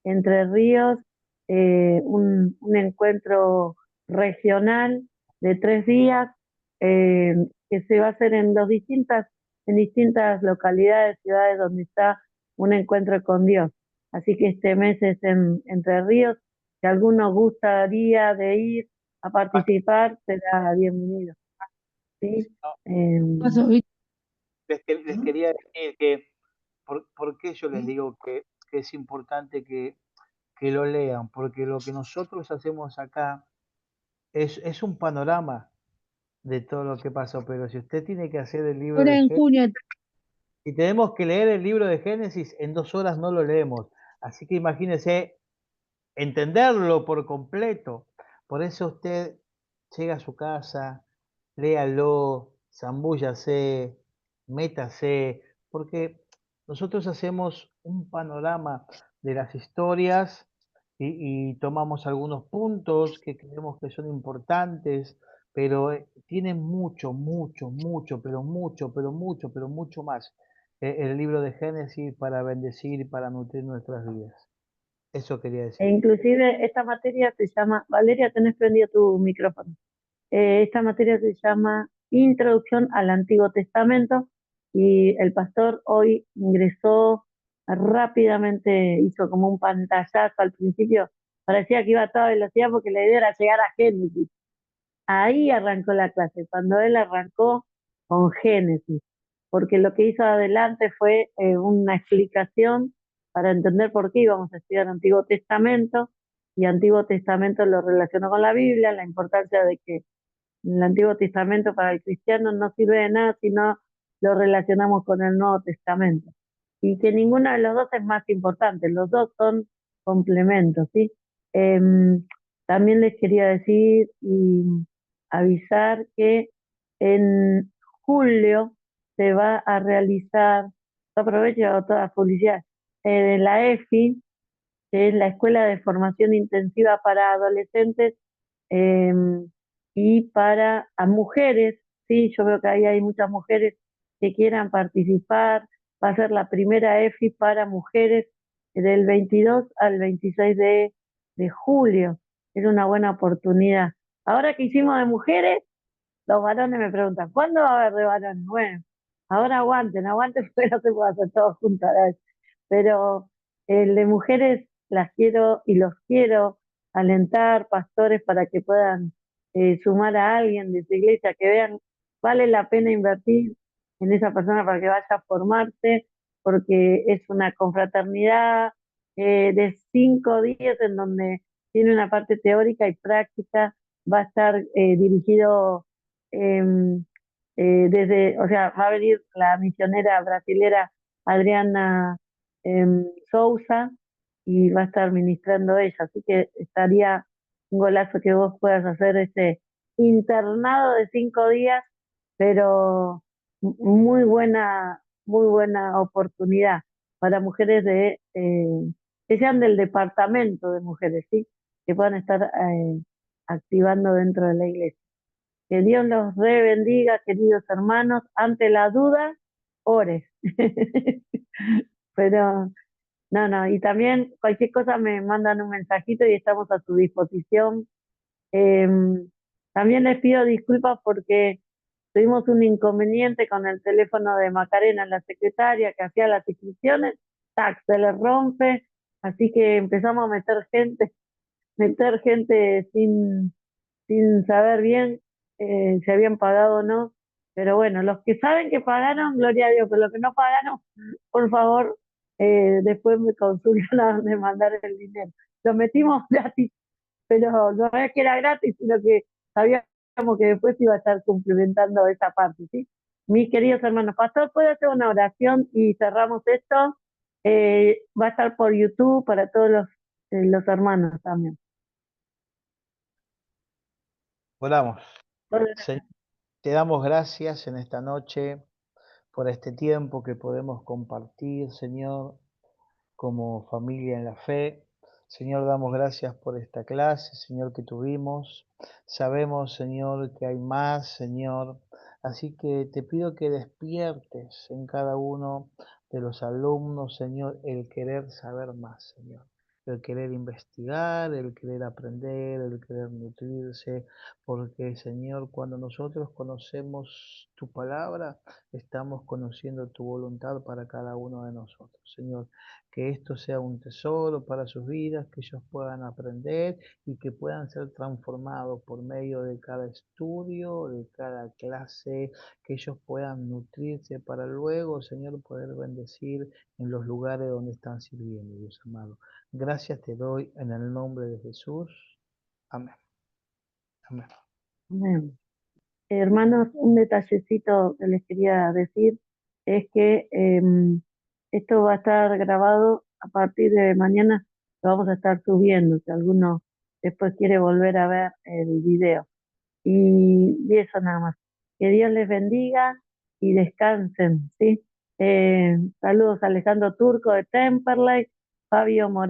Entre Ríos, un encuentro regional de 3 días, que se va a hacer en distintas localidades, ciudades donde está un encuentro con Dios. Así que este mes es en Entre Ríos. Si alguno gustaría de ir a participar, será bienvenido. ¿Sí? Les quería decir que, ¿por qué yo les digo que es importante que lo lean? Porque lo que nosotros hacemos acá es un panorama de todo lo que pasó, pero si usted tiene que hacer el libro Ahora de en Génesis, junio. si tenemos que leer el libro de Génesis, en 2 horas no lo leemos. Así que imagínese entenderlo por completo. Por eso usted llega a su casa, léalo, zambúllase, métase, porque nosotros hacemos un panorama de las historias y tomamos algunos puntos que creemos que son importantes, pero tiene mucho, mucho, mucho, pero mucho, pero mucho, pero mucho más el libro de Génesis para bendecir y para nutrir nuestras vidas. Eso quería E decir. inclusive esta materia se llama, Valeria, tenés prendido tu micrófono. Esta materia se llama Introducción al Antiguo Testamento, y el pastor hoy ingresó rápidamente hizo como un pantallazo al principio, parecía que iba a toda velocidad porque la idea era llegar a Génesis. Ahí arrancó la clase, cuando él arrancó con Génesis, porque lo que hizo adelante fue una explicación para entender por qué íbamos a estudiar Antiguo Testamento, y Antiguo Testamento lo relacionó con la Biblia, la importancia de que el Antiguo Testamento para el cristiano no sirve de nada si no lo relacionamos con el Nuevo Testamento. Y que ninguno de los dos es más importante, los dos son complementos, ¿sí? También les quería decir y avisar que en julio se va a realizar, aprovecho toda publicidad, la EFI, que es la Escuela de Formación Intensiva para Adolescentes y para a mujeres, sí, yo veo que ahí hay muchas mujeres que quieran participar. Va a ser la primera EFI para mujeres del 22 al 26 de julio. Es una buena oportunidad. Ahora que hicimos de mujeres, los varones me preguntan, ¿cuándo va a haber de varones? Bueno, ahora aguanten, porque no se puede hacer todo junto a la vez. Pero el de mujeres las quiero y los quiero alentar, pastores, para que puedan sumar a alguien de su iglesia, que vean, vale la pena invertir en esa persona para que vaya a formarse, porque es una confraternidad de 5 días en donde tiene una parte teórica y práctica. Va a estar dirigido em, o sea, va a venir la misionera brasilera Adriana Souza, y va a estar ministrando ella, así que estaría un golazo que vos puedas hacer ese internado de 5 días, pero muy buena oportunidad para mujeres que sean del departamento de mujeres, ¿sí? Que puedan estar activando dentro de la iglesia. Que Dios los bendiga, queridos hermanos. Ante la duda, ores. Pero, no, y también cualquier cosa me mandan un mensajito y estamos a su disposición. También les pido disculpas porque tuvimos un inconveniente con el teléfono de Macarena, la secretaria que hacía las inscripciones. ¡Tac! Se le rompe, así que empezamos a meter gente sin saber bien si habían pagado o no. Pero bueno, los que saben que pagaron, gloria a Dios, pero los que no pagaron, por favor, después me consultan a dónde mandar el dinero. Lo metimos gratis, pero no es que era gratis, sino que sabíamos que después iba a estar complementando esa parte, ¿sí? Mis queridos hermanos, pastor, ¿puede hacer una oración y cerramos esto? Va a estar por YouTube para todos los hermanos también. Oramos. Señor, te damos gracias en esta noche por este tiempo que podemos compartir, Señor, como familia en la fe. Señor, damos gracias por esta clase, Señor, que tuvimos. Sabemos, Señor, que hay más, Señor. Así que te pido que despiertes en cada uno de los alumnos, Señor, el querer saber más, Señor. El querer investigar, el querer aprender, el querer nutrirse, porque, Señor, cuando nosotros conocemos tu palabra, estamos conociendo tu voluntad para cada uno de nosotros, Señor. Que esto sea un tesoro para sus vidas, que ellos puedan aprender y que puedan ser transformados por medio de cada estudio, de cada clase, que ellos puedan nutrirse para luego, Señor, poder bendecir en los lugares donde están sirviendo, Dios amado. Gracias te doy en el nombre de Jesús. Amén. Amén. Amén. Hermanos, un detallecito que les quería decir es que esto va a estar grabado a partir de mañana, lo vamos a estar subiendo, si alguno después quiere volver a ver el video. Y eso nada más. Que Dios les bendiga y descansen, ¿sí? Saludos a Alejandro Turco de Temperley, Fabio Moreno.